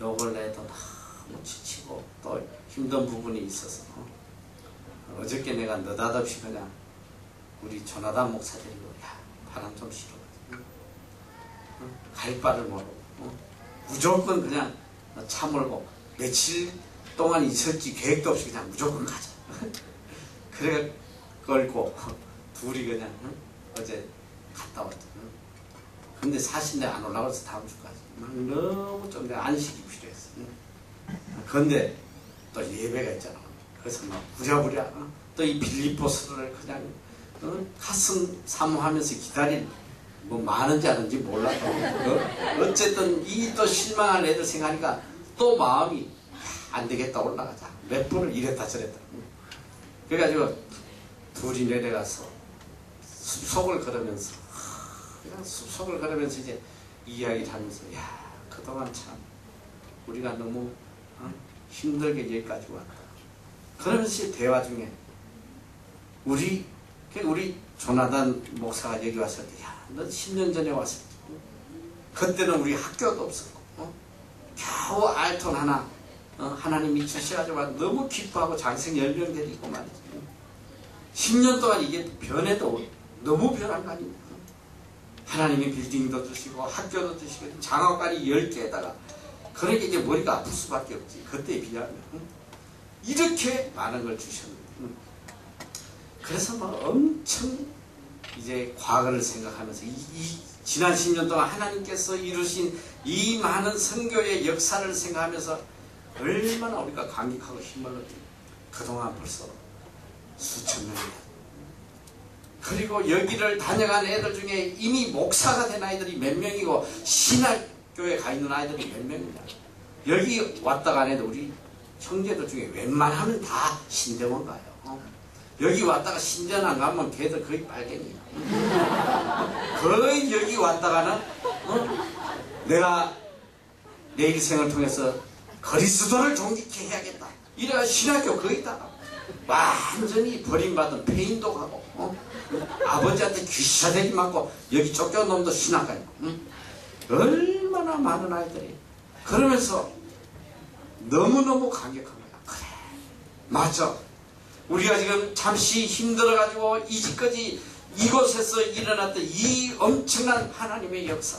요걸 내도 너무 지치고 또 힘든 부분이 있어서 어저께 내가 느닷없이 그냥 우리 조나단 목사들이고 야 바람 좀 실어 갈 바를 모르고 무조건 그냥 참을고 며칠 동안 있을지 계획도 없이 그냥 무조건 가자. 그래 걸고 둘이 그냥 어제 갔다 왔죠. 근데 사실 내가 안 올라가서 다음 주까지 막 너무 좀 내가 안식이 필요했어. 근데 또 예배가 있잖아. 그래서 막 부랴부랴 또 이 빌립보서를 그냥 가슴 사모하면서 기다린 뭐 많은지 아는지 몰라도 어쨌든 이 또 실망할 애들 생각하니까 또 마음이 안 되겠다 올라가자. 몇 번을 이랬다 저랬다. 그래가지고 둘이 내려가서 숲속을 걸으면서 그냥 숲속을 걸으면서 이제 이야기를 하면서 야 그동안 참 우리가 너무 힘들게 여기까지 왔다. 그러면서 대화 중에 우리 조나단 목사가 여기 왔을 때 야 너 10년 전에 왔을 때 그때는 우리 학교도 없었고 겨우 알톤 하나 하나님이 주셔가지고 너무 기뻐하고 장생 열병들이 있고 말이지. 10년 동안 이게 변해도 너무 변한 거 아닙니까? 하나님이 빌딩도 주시고 학교도 주시고 장학관이 10개에다가 그러니까 이제 머리가 아플 수밖에 없지. 그때에 비하면 이렇게 많은 걸 주셨는데 그래서 뭐 엄청 이제 과거를 생각하면서 이 지난 10년 동안 하나님께서 이루신 이 많은 선교의 역사를 생각하면서 얼마나 우리가 감격하고 힘을 얻고 그동안 벌써 수천 명이다. 그리고 여기를 다녀간 애들 중에 이미 목사가 된 아이들이 몇 명이고 신학교에 가 있는 아이들이 몇 명이냐. 여기 왔다 간 애들 우리 형제들 중에 웬만하면 다 신대원 가요. 여기 왔다가 신전 안 가면 걔들 거의 빨갱이야. 거의 여기 왔다가는 내가 내 일생을 통해서 그리스도를 존귀케 해야겠다. 이래가 신학교 거기다가 완전히 버림받은 폐인도 가고 아버지한테 귀시자대기 맞고 여기 쫓겨온 놈도 신학 가고 얼마나 많은 아이들이 그러면서 너무너무 감격한 거야. 그래 맞아. 우리가 지금 잠시 힘들어가지고 이집까지 이곳에서 일어났던 이 엄청난 하나님의 역사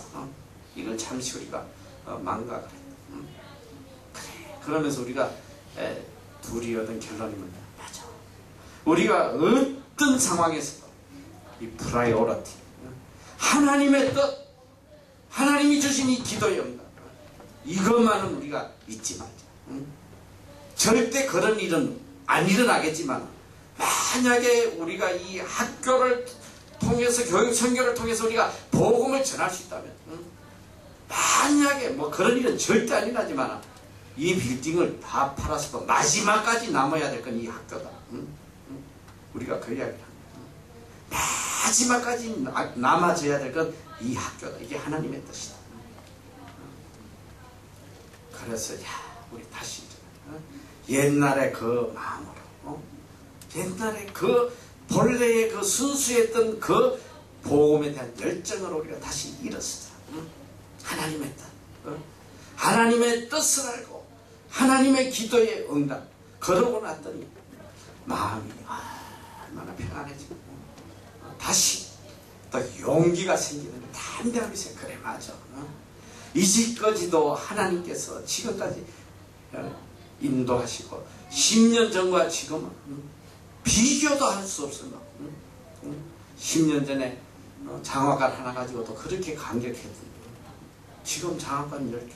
이걸 잠시 우리가 망각을 했다. 그래. 그러면서 우리가 둘이 얻은 결론이 뭐냐. 맞아. 우리가 어떤 상황에서도 이 프라이오리티 하나님의 뜻 하나님이 주신 이 기도의 응답 이것만은 우리가 잊지 말자. 절대 그런 일은 안 일어나겠지만 만약에 우리가 이 학교를 통해서 교육 선교를 통해서 우리가 복음을 전할 수 있다면 만약에 뭐 그런 일은 절대 안 일어나지만 이 빌딩을 다 팔아서도 마지막까지 남아야 될 건 이 학교다. 우리가 그 이야기를 합니다. 마지막까지 남아져야 될 건 이 학교다. 이게 하나님의 뜻이다. 그래서 우리 다시 옛날에 그 마음으로 옛날에 그 본래의 그 순수했던 그 복음에 대한 열정을 우리가 다시 일었으자. 하나님의 뜻 하나님의 뜻을 알고 하나님의 기도의 응답 그러고 났더니 마음이 얼마나 평안해지고 다시 또 용기가 생기는 담대함이 생겨. 그래 맞아. 이제까지도 하나님께서 지금까지 인도하시고 10년 전과 지금은 비교도 할 수 없을 만큼 10년 전에 장화관 하나 가지고도 그렇게 감격했던 지금 장학관 10개,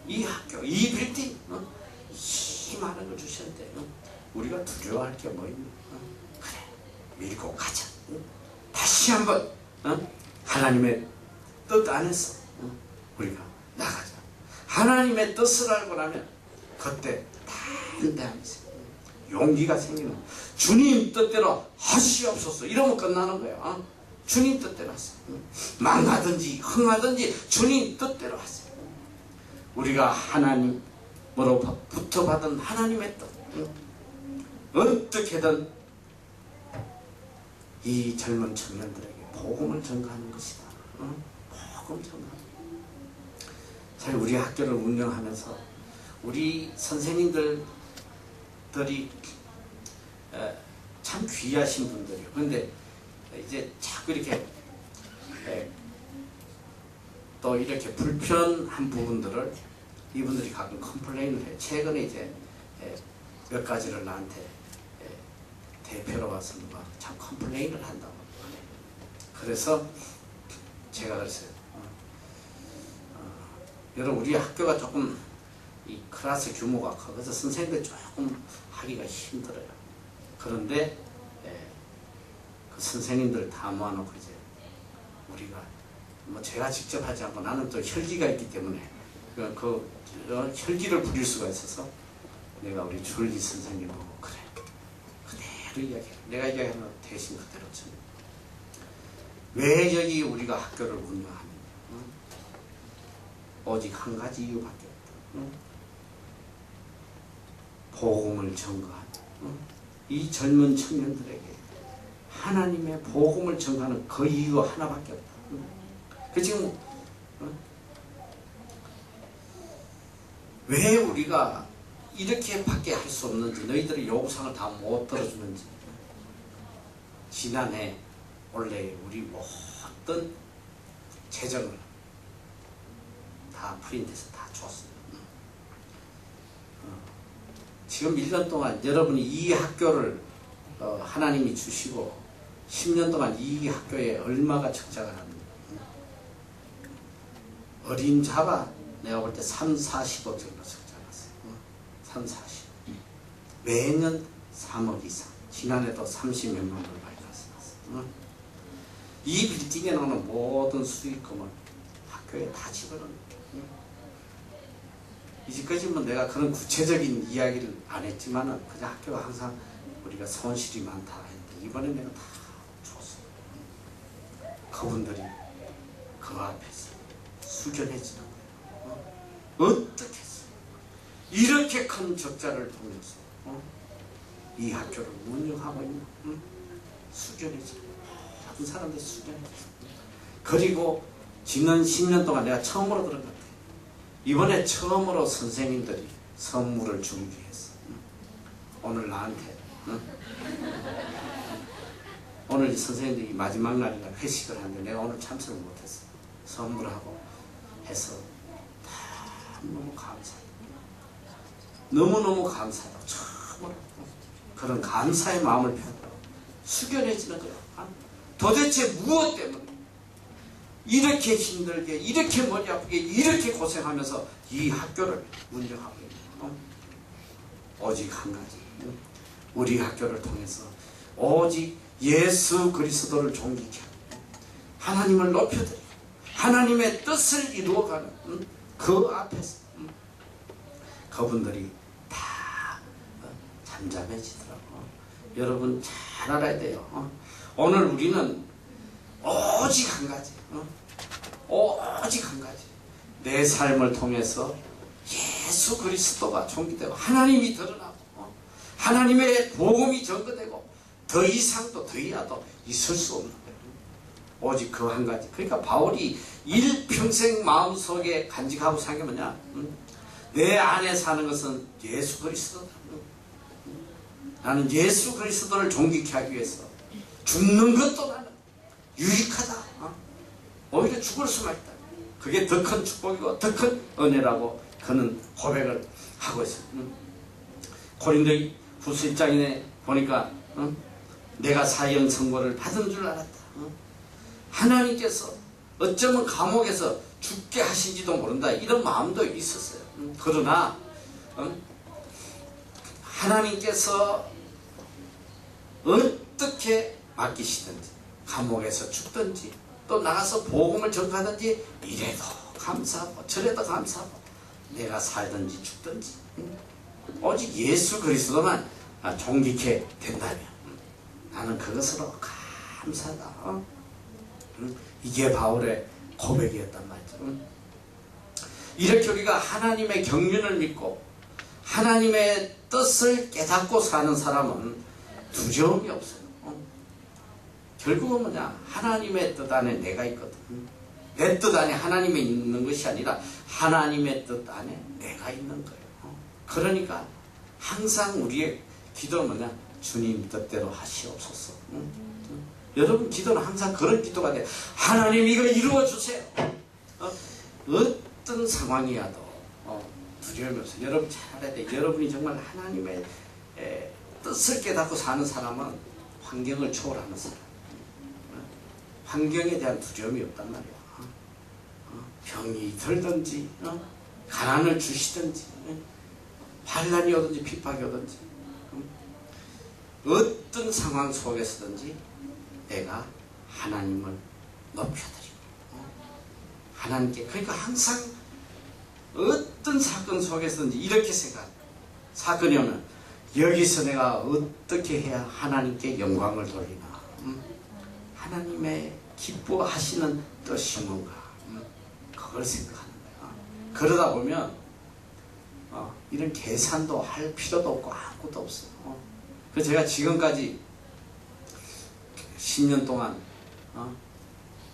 이 학교, 이 빌딩, 이 많은 걸 주셨는데 우리가 두려워할 게 뭐 있나? 그래, 밀고 가자. 다시 한번 하나님의 뜻 안에서 우리가 나가자. 하나님의 뜻을 알고 나면 그때 담대하면서 용기가 생기는, 주님 뜻대로 하시옵소서 이러면 끝나는 거예요. 주님 뜻대로 하세요. 망하든지 흥하든지 주님 뜻대로 하세요. 우리가 하나님으로부터 받은 하나님의 뜻, 어떻게든 이 젊은 청년들에게 복음을 전가하는 것이다. 복음을 전가하는. 사실 우리 학교를 운영하면서 우리 선생님들이 참 귀하신 분들이에요. 그런데 이제 자꾸 이렇게 또 이렇게 불편한 부분들을 이분들이 가끔 컴플레인을 해요. 최근에 이제 몇 가지를 나한테 대표로 와서 누가 참 컴플레인을 한다고. 그래서 제가 그랬어요. 여러분, 우리 학교가 조금 이 클래스 규모가 커서 선생님들 조금 하기가 힘들어요. 그런데 그 선생님들 다 모아놓고 이제 우리가 뭐 제가 직접 하지 않고 나는 또 혈기가 있기 때문에 그 혈기를 부릴 수가 있어서 내가 우리 줄기 선생님하고 그래 그대로 이야기해. 내가 이야기하는 거 대신 그대로 좀. 왜 여기 우리가 학교를 운영하느냐? 오직 한 가지 이유밖에 없다. 복음을 전가하는 이 젊은 청년들에게 하나님의 복음을 전가하는 그 이유 하나밖에 없다. 그 지금 왜 우리가 이렇게밖에 할 수 없는지, 너희들의 요구사항을 다 못 들어주는지. 지난해 원래 우리 모든 재정을 다 프린트해서 다 줬어요. 지금 1년 동안 여러분이 이 학교를 하나님이 주시고 10년 동안 이 학교에 얼마가 적자가 납니다. 어림잡아 내가 볼 때 3, 40억 정도 적자가 났어요. 3, 40. 매년 3억 이상. 지난해도 30몇만 원을 발생했어요. 이 빌딩에 나오는 모든 수익금을 학교에 다 집어넣는. 이제까지 뭐 내가 그런 구체적인 이야기를 안 했지만은 그냥 학교가 항상 우리가 손실이 많다 했는데 이번에 내가 다 줬어. 그분들이 그 앞에서 숙연해지는 거예요. 어떻게 했어? 이렇게 큰 적자를 통해서 이 학교를 운영하고 있나? 숙연해지는 거예요. 모든 사람들이 숙연해지는 거예요. 그리고 지난 10년 동안 내가 처음으로 들은 것 같아요. 이번에 처음으로 선생님들이 선물을 준비했어. 오늘 나한테 오늘 선생님들이 마지막 날이라 회식을 하는데 내가 오늘 참석을 못했어. 선물하고 해서 너무 감사해. 너무너무 감사하다고 처음으로 그런 감사의 마음을 표현하고 숙연해지는 거야. 도대체 무엇 때문에 이렇게 힘들게, 이렇게 머리 아프게, 이렇게 고생하면서 이 학교를 운영하고 있는 오직 한 가지. 우리 학교를 통해서 오직 예수 그리스도를 존귀케 하고 하나님을 높여드리고 하나님의 뜻을 이루어가는 그 앞에서 그분들이 다 잠잠해지더라고. 여러분 잘 알아야 돼요. 오늘 우리는 오직 한 가지. 오직 한 가지. 내 삶을 통해서 예수 그리스도가 존귀되고 하나님이 드러나고 하나님의 복음이 전거되고 더 이상도 더 이하도 있을 수 없는 거예요. 오직 그 한 가지. 그러니까 바울이 일평생 마음속에 간직하고 산 게 뭐냐? 내 안에 사는 것은 예수 그리스도다. 나는 예수 그리스도를 존귀케 하기 위해서 죽는 것도 나는 유익하다. 오히려 죽을 수만 있다. 그게 더 큰 축복이고 더 큰 은혜라고 그는 고백을 하고 있어요. 고린도 후서 1장에 보니까 내가 사형 선고를 받은 줄 알았다. 하나님께서 어쩌면 감옥에서 죽게 하신지도 모른다. 이런 마음도 있었어요. 그러나 하나님께서 어떻게 맡기시든지 감옥에서 죽든지 또 나가서 복음을 전하든지 이래도 감사하고 저래도 감사하고 내가 살든지 죽든지 오직 예수 그리스도만 존귀케 된다면 나는 그것으로 감사하다. 이게 바울의 고백이었단 말이죠. 이렇게 우리가 하나님의 경륜을 믿고 하나님의 뜻을 깨닫고 사는 사람은 두려움이 없어요. 결국은 뭐냐? 하나님의 뜻 안에 내가 있거든. 내 뜻 안에 하나님이 있는 것이 아니라 하나님의 뜻 안에 내가 있는 거예요. 그러니까 항상 우리의 기도는 뭐냐? 주님 뜻대로 하시옵소서. 여러분 기도는 항상 그런 기도가 돼요. 하나님 이거 이루어주세요. 어떤 상황이라도 두려움이 없어요. 여러분 잘 알아야 돼요. 여러분이 정말 하나님의 뜻을 깨닫고 사는 사람은 환경을 초월하는 사람. 환경에 대한 두려움이 없단 말이야. 병이 들든지 가난을 주시든지 환난이 오든지 핍박이 오든지 어떤 상황 속에서든지 내가 하나님을 높여드리고 하나님께 그러니까 항상 어떤 사건 속에서든지 이렇게 생각 사건이 오면 여기서 내가 어떻게 해야 하나님께 영광을 돌리나 하나님의 기뻐하시는 뜻이 뭔가 그걸 생각하는 거야. 그러다 보면 이런 계산도 할 필요도 없고 아무것도 없어요. 그래서 제가 지금까지 10년 동안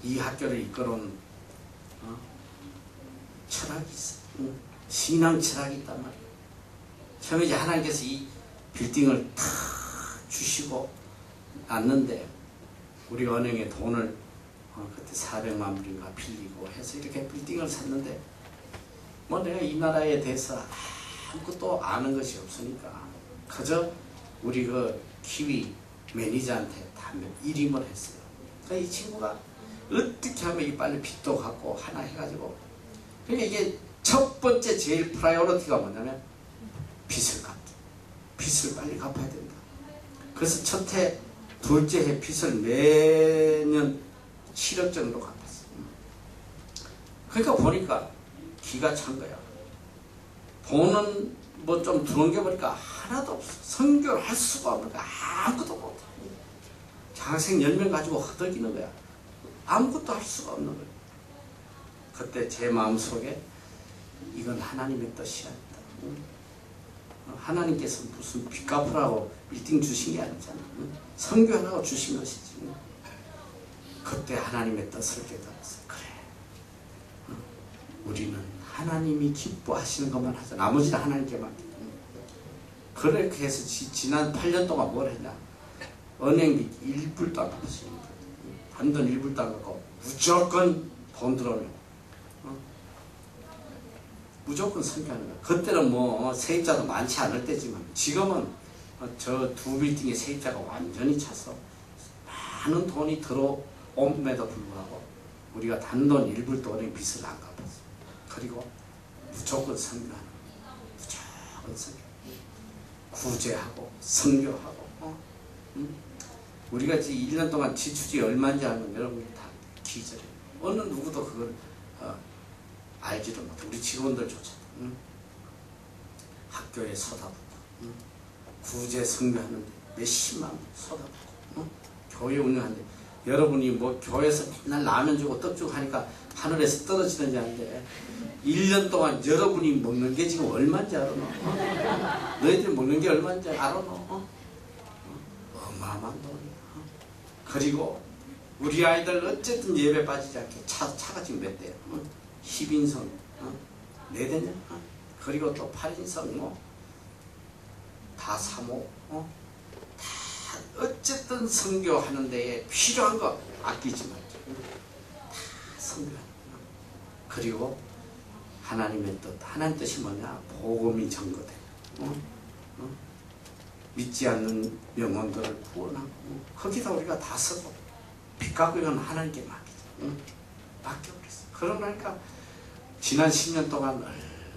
이 학교를 이끌어온 철학이 있어요. 신앙 철학이 있단 말이에요. 처음에 이제 하나님께서 이 빌딩을 탁 주시고 놨는데 우리 은행에 돈을 그때 400만 불인가 빌리고 해서 이렇게 빌딩을 샀는데 뭐 내가 이 나라에 대해서 아무것도 아는 것이 없으니까 그저 우리 그 키위 매니저한테 다 일임을 했어요. 그러니까 이 친구가 어떻게 하면 이 빨리 빚도 갚고 하나 해가지고 그러니까 이게 첫 번째 제일 프라이어리티가 뭐냐면 빚을 갚기. 빚을 빨리 갚아야 된다. 그래서 첫 해, 둘째 해 빚을 매년 7억 정도 갚았어요. 그러니까 보니까 기가 찬 거야. 돈은 뭐 좀 들어온 게 보니까 하나도 없어. 선교를 할 수가 없는 거야. 아무것도 못해. 장생 10명 가지고 허덕이는 거야. 아무것도 할 수가 없는 거야. 그때 제 마음속에 이건 하나님의 뜻이 아니다. 하나님께서 무슨 빚 갚으라고 빌딩 주신 게 아니잖아. 선교하라고 주신 것이지. 그때 하나님의 뜻을 깨달았어. 그래. 우리는 하나님이 기뻐하시는 것만 하자. 나머지는 하나님께 맡기고. 그렇게 해서 지난 8년 동안 뭘 했냐. 은행비 1불도 안 갚았어요. 단돈 1불도 안 갚고 무조건 돈 들어오면 무조건 선교하는 거야. 그때는 뭐 세입자도 많지 않을 때지만 지금은 저 두 빌딩의 세입자가 완전히 차서 많은 돈이 들어옴에도 불구하고 우리가 단돈 1불도 은행 빚을 안 갚았어. 그리고 무조건 선교하는 거야. 무조건 선교. 구제하고 선교하고 우리가 지금 1년 동안 지출이 얼마인지 알면 여러분이 다 기절해요. 어느 누구도 그걸 알지도 못해. 우리 직원들조차도 학교에 서다보고 구제 선교하는데 몇십만 원 서다보고 교회 운영하는데 여러분이 뭐 교회에서 맨날 라면 주고 떡 주고 하니까 하늘에서 떨어지는지 아는데 1년 동안 여러분이 먹는 게 지금 얼마인지 알아? 너희들이 먹는 게 얼마인지 알아? 어마어마한 돈이야. 그리고 우리 아이들 어쨌든 예배 빠지지 않게 차가 지금 몇 대야? 10인승 4대냐? 그리고 또 8인승 다 3호 다 어쨌든 선교하는 데에 필요한 거 아끼지 말자. 다 선교하는 거. 그리고 하나님의 뜻. 하나님 뜻이 뭐냐? 복음이 전거돼. 믿지 않는 영혼들을 구원하고 거기다 우리가 다 쓰고 빚 갚고 이건 하나님께 맡기자. 맡겨버렸어. 그러고 나니까 지난 10년 동안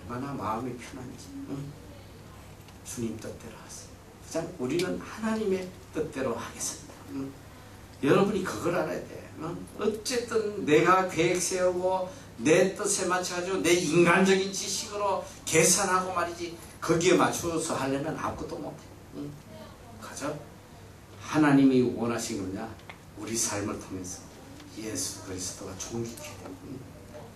얼마나 마음이 편한지. 주님 뜻대로 하세요. 그냥 우리는 하나님의 뜻대로 하겠습니다. 여러분이 그걸 알아야 돼. 어쨌든 내가 계획 세우고 내 뜻에 맞춰가지고 내 인간적인 지식으로 계산하고 말이지 거기에 맞춰서 하려면 아무것도 못해. 그죠? 하나님이 원하신 거냐? 우리 삶을 통해서 예수 그리스도가 존귀케 됩니다.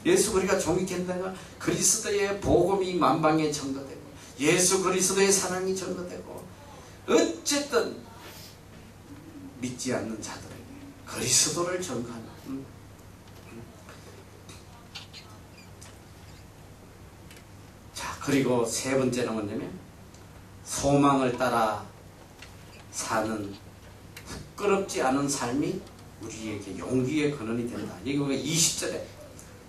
예수 그리스도가 존귀케 된다는 건 그리스도의 복음이 만방에 전도되고 예수 그리스도의 사랑이 전도되고 어쨌든 믿지 않는 자들에게 그리스도를 전가하는 자, 그리고 세 번째는 뭐냐면 소망을 따라 사는 부끄럽지 않은 삶이 우리에게 용기의 근원이 된다. 여기 보면 20절에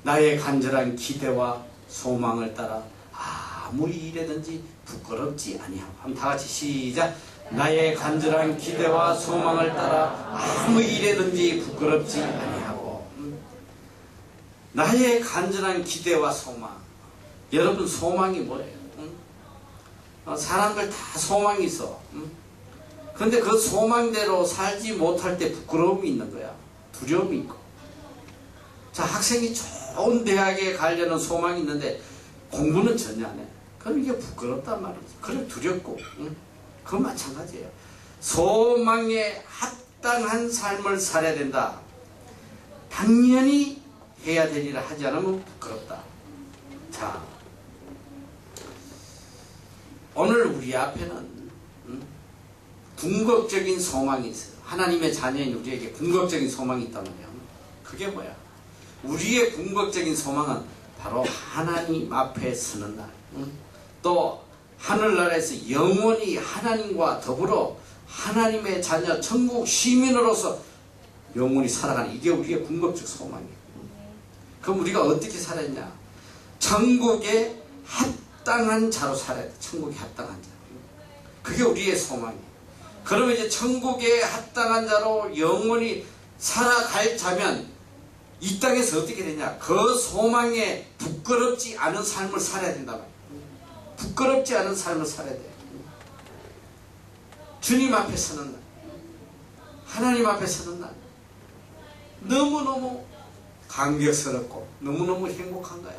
나의 간절한 기대와 소망을 따라 아무리 일에든지 부끄럽지 아니하고. 한번 다 같이 시작. 나의 간절한 기대와 소망을 따라 아무 일에든지 부끄럽지 아니하고. 나의 간절한 기대와 소망. 여러분 소망이 뭐예요? 사람들 다 소망이 있어. 근데 그 소망대로 살지 못할 때 부끄러움이 있는 거야. 두려움이 있고. 자, 학생이 좋은 대학에 가려는 소망이 있는데 공부는 전혀 안 해. 그럼 이게 부끄럽단 말이지. 그래 두렵고. 그건 마찬가지예요. 소망에 합당한 삶을 살아야 된다. 당연히 해야 될 일을 하지 않으면 부끄럽다. 자, 오늘 우리 앞에는 궁극적인 소망이 있어요. 하나님의 자녀인 우리에게 궁극적인 소망이 있단 말이에요. 그게 뭐야? 우리의 궁극적인 소망은 바로 하나님 앞에 서는 날. 또 하늘나라에서 영원히 하나님과 더불어 하나님의 자녀 천국 시민으로서 영원히 살아가는 이게 우리의 궁극적 소망이에요. 그럼 우리가 어떻게 살았냐? 천국에 합당한 자로 살아야 돼. 천국에 합당한 자. 그게 우리의 소망이에요. 그러면 이제 천국에 합당한 자로 영원히 살아갈 자면 이 땅에서 어떻게 되냐? 그 소망에 부끄럽지 않은 삶을 살아야 된다 말이에요. 부끄럽지 않은 삶을 살아야 돼. 주님 앞에 서는 날, 하나님 앞에 서는 날, 너무너무 감격스럽고 너무너무 행복한 거야.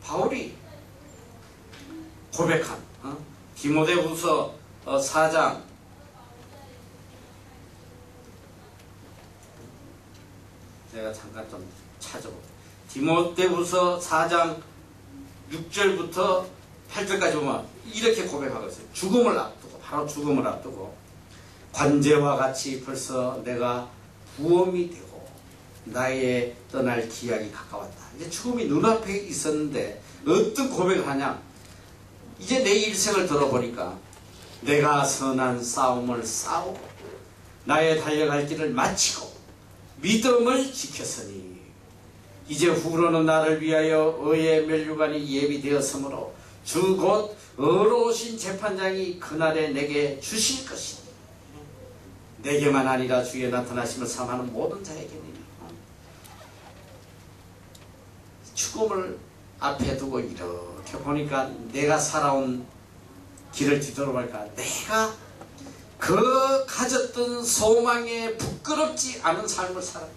바울이 고백한 디모데후서 4장 제가 잠깐 좀 찾아볼게요. 디모데후서 4장 6절부터 8절까지 보면 이렇게 고백하고 있어요. 죽음을 앞두고, 바로 죽음을 앞두고 관제와 같이 벌써 내가 부엄이 되고 나의 떠날 기약이 가까웠다. 이제 죽음이 눈앞에 있었는데 어떤 고백을 하냐? 이제 내 일생을 들어보니까 내가 선한 싸움을 싸우고 나의 달려갈 길을 마치고 믿음을 지켰으니 이제 후로는 나를 위하여 의의 면류관이 예비되었으므로 주 곧 의로우신 재판장이 그날에 내게 주실 것이니 내게만 아니라 주의 나타나심을 삼하는 모든 자에게니라. 죽음을 앞에 두고 이렇게 보니까 내가 살아온 길을 뒤돌아보니까 내가 그 가졌던 소망에 부끄럽지 않은 삶을 살았다.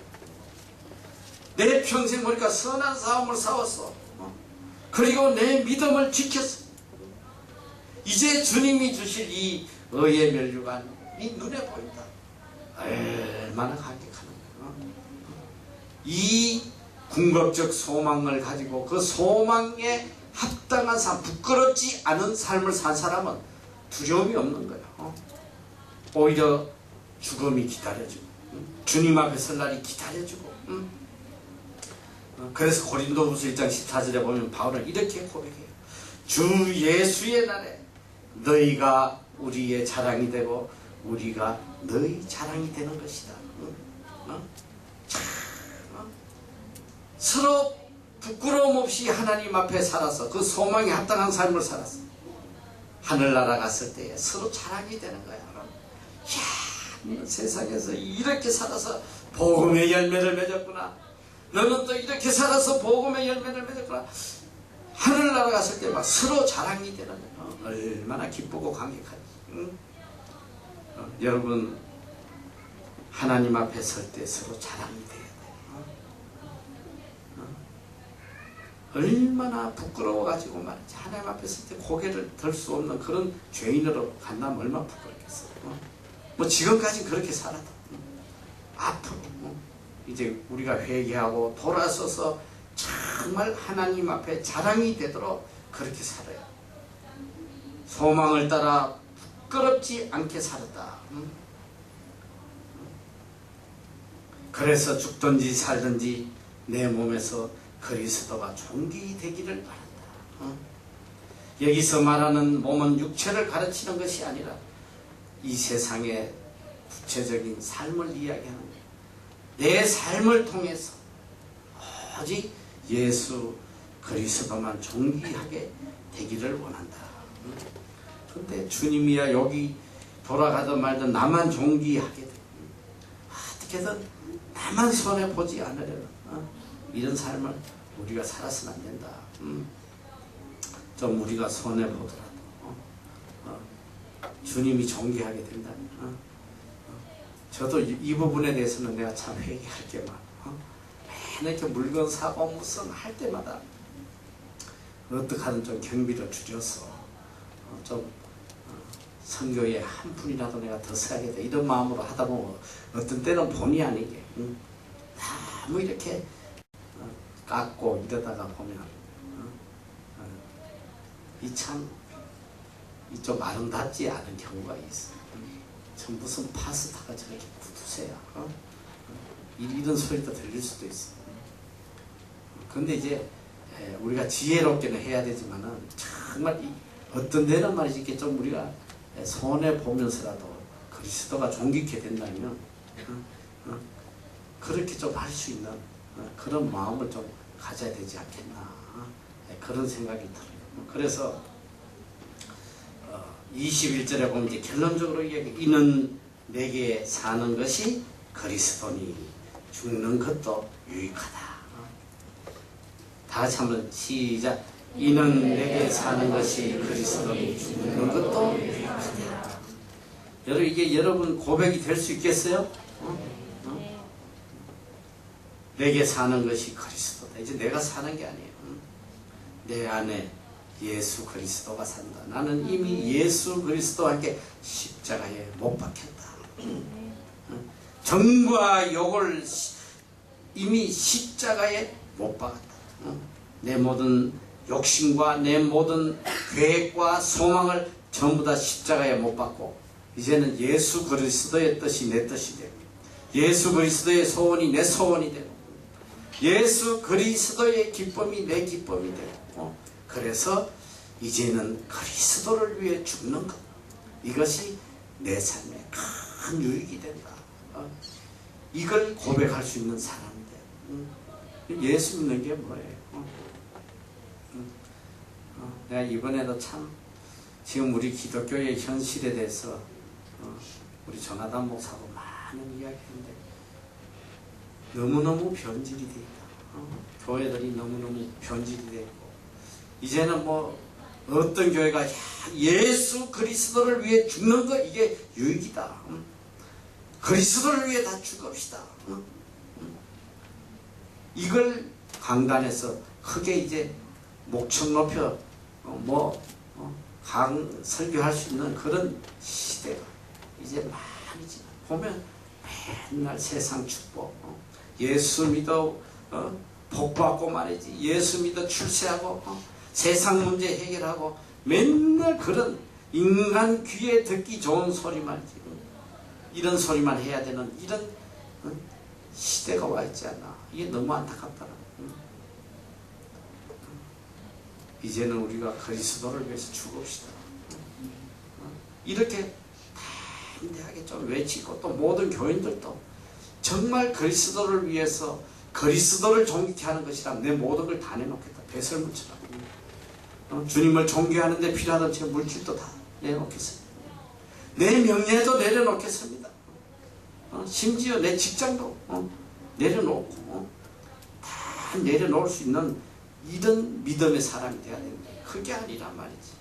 내 평생 보니까 선한 싸움을 싸웠어. 그리고 내 믿음을 지켰어. 이제 주님이 주실 이 의의 면류관이 눈에 보인다. 얼마나 감격하는 거야. 이 궁극적 소망을 가지고 그 소망에 합당한 삶, 부끄럽지 않은 삶을 산 사람은 두려움이 없는 거야. 오히려 죽음이 기다려주고 주님 앞에 설 날이 기다려주고. 그래서 고린도후서 1장 14절에 보면 바울은 이렇게 고백해요. 주 예수의 날에 너희가 우리의 자랑이 되고 우리가 너희 자랑이 되는 것이다. 서로 부끄러움 없이 하나님 앞에 살아서 그 소망에 합당한 삶을 살았어. 하늘나라 갔을 때 서로 자랑이 되는 거야. 이야, 세상에서 이렇게 살아서 복음의 열매를 맺었구나. 너는 또 이렇게 살아서 복음의 열매를 맺었구나. 하늘나라 갔을 때 막 서로 자랑이 되는 얼마나 기쁘고 감격하지. 응? 여러분 하나님 앞에 설 때 서로 자랑이 돼야 돼. 얼마나 부끄러워가지고 말이지. 하나님 앞에 설 때 고개를 들 수 없는 그런 죄인으로 간다면 얼마나 부끄럽겠어. 뭐 지금까지 그렇게 살아도 앞으로 이제 우리가 회개하고 돌아서서 정말 하나님 앞에 자랑이 되도록 그렇게 살아요. 소망을 따라 부끄럽지 않게 살았다. 그래서 죽든지 살든지 내 몸에서 그리스도가 존귀되기를 바란다. 여기서 말하는 몸은 육체를 가르치는 것이 아니라 이 세상의 구체적인 삶을 이야기하는 거예요. 내 삶을 통해서 오직 예수 그리스도만 존귀하게 되기를 원한다. 그런데 주님이야 여기 돌아가든 말든 나만 존귀하게 돼. 어떻게든 나만 손해보지 않으려는 이런 삶을 우리가 살아서는 안 된다. 좀 우리가 손해보더라도 주님이 존귀하게 된다면 저도 이 부분에 대해서는 내가 참 회개할 게 많아. 맨날 이렇게 물건 사고 무슨 할 때마다 어떻게 하든 좀 경비를 줄여서 좀 선교에 한 푼이라도 내가 더 써야겠다 이런 마음으로 하다 보면 어떤 때는 본의 아니게 너무 이렇게 깎고 이러다가 보면 이 참 좀 아름답지 않은 경우가 있어. 참 무슨 파스타가 저렇게 구두쇠야. 이런 소리도 들릴 수도 있어. 근데 이제 우리가 지혜롭게는 해야 되지만은 정말 어떤 데는 말이지 이렇게 좀 우리가 손해 보면서라도 그리스도가 존귀케 된다면 그렇게 좀 할 수 있는 그런 마음을 좀 가져야 되지 않겠나 그런 생각이 들어요. 그래서 21절에 보면 이제 결론적으로 이는 내게 사는 것이 그리스도니 죽는 것도 유익하다. 다 같이 한번 시작. 이는 내게 사는 것이 그리스도니 죽는 것도 유익하다. 여러분 이게 여러분 고백이 될 수 있겠어요? 내게 사는 것이 그리스도다. 이제 내가 사는 게 아니에요. 내 안에 예수 그리스도가 산다. 나는 이미 예수 그리스도와 함께 십자가에 못 박혔다. 정과 욕을 이미 십자가에 못 박았다. 내 모든 욕심과 내 모든 계획과 소망을 전부 다 십자가에 못 박고 이제는 예수 그리스도의 뜻이 내 뜻이 되고 예수 그리스도의 소원이 내 소원이 되고 예수 그리스도의 기쁨이 내 기쁨이 되고 그래서 이제는 그리스도를 위해 죽는 것 이것이 내 삶에 큰 유익이 된다. 이걸 고백할 수 있는 사람인데 예수 믿는 게 뭐예요? 내가 이번에도 참 지금 우리 기독교의 현실에 대해서 우리 조나단 목사하고 많은 이야기했는데 너무너무 변질이 되어 있다. 교회들이 너무너무 변질이 되어 있고 이제는 뭐 어떤 교회가 예수 그리스도를 위해 죽는 거 이게 유익이다. 그리스도를 위해 다 죽읍시다. 이걸 강단에서 크게 이제 목청 높여 설교할 수 있는 그런 시대가 이제 많이 지나. 보면 맨날 세상 축복, 예수 믿어 복 받고 말이지. 예수 믿어 출세하고 세상 문제 해결하고 맨날 그런 인간 귀에 듣기 좋은 소리만 이런 소리만 해야 되는 이런 시대가 와 있지 않나. 이게 너무 안타깝다. 이제는 우리가 그리스도를 위해서 죽읍시다. 이렇게 담대하게 좀 외치고 또 모든 교인들도 정말 그리스도를 위해서 그리스도를 존귀케 하는 것이라면 내 모든 걸 다 내놓겠다. 배설물처럼 주님을 존귀하는데 필요하던 제 물질도 다 내놓겠습니다. 내 명예도 내려놓겠습니다. 심지어 내 직장도 내려놓고 다 다 내려놓을 수 있는 이런 믿음의 사람이 돼야 됩니다. 그게 아니란 말이지.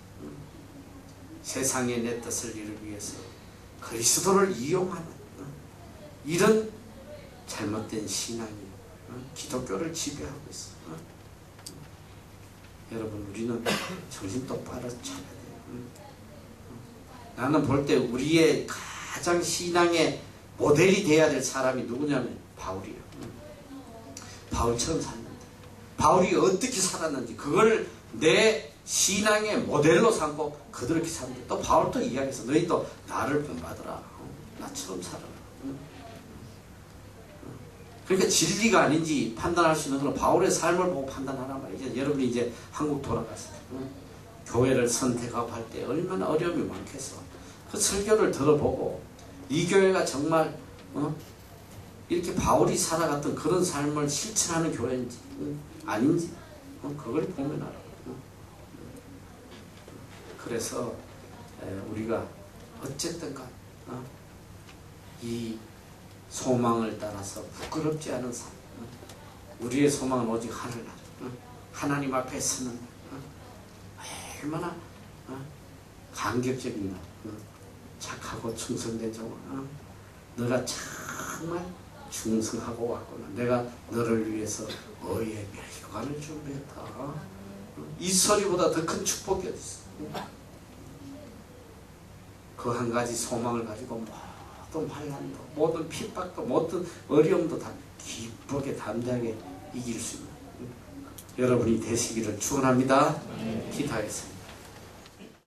세상에 내 뜻을 이루기 위해서 그리스도를 이용하는 이런 잘못된 신앙이 기독교를 지배하고 있어. 여러분, 우리는 정신 똑바로 차려야 돼요. 나는 볼 때 우리의 가장 신앙의 모델이 돼야 될 사람이 누구냐면 바울이에요. 바울처럼 살는다. 바울이 어떻게 살았는지 그걸 내 신앙의 모델로 삼고 그렇게 사는데, 또 바울도 이야기해서 너희도 나를 본받으라. 나처럼 살아라. 그러니까 진리가 아닌지 판단할 수 있는 건 바울의 삶을 보고 판단하란 말이죠. 여러분이 이제 한국 돌아갔을 때 교회를 선택하고 할 때 얼마나 어려움이 많겠어. 그 설교를 들어보고 이 교회가 정말 이렇게 바울이 살아갔던 그런 삶을 실천하는 교회인지 아닌지 그걸 보면 알아. 그래서 우리가 어쨌든 간 이 소망을 따라서 부끄럽지 않은 삶, 우리의 소망은 오직 하늘나라, 하나님 앞에 서는 얼마나 감격적인 날, 착하고 충성된 종아, 너가 정말 충성하고 왔구나. 내가 너를 위해서 의의 멸관을 준비했다. 이 소리보다 더 큰 축복이 어디 있어? 그 한 가지 소망을 가지고 모든 환난도, 모든 핍박도, 모든 어려움도 다 기쁘게 담대하게 이길 수 있는 여러분이 되시기를 축원합니다. 기도하겠습니다.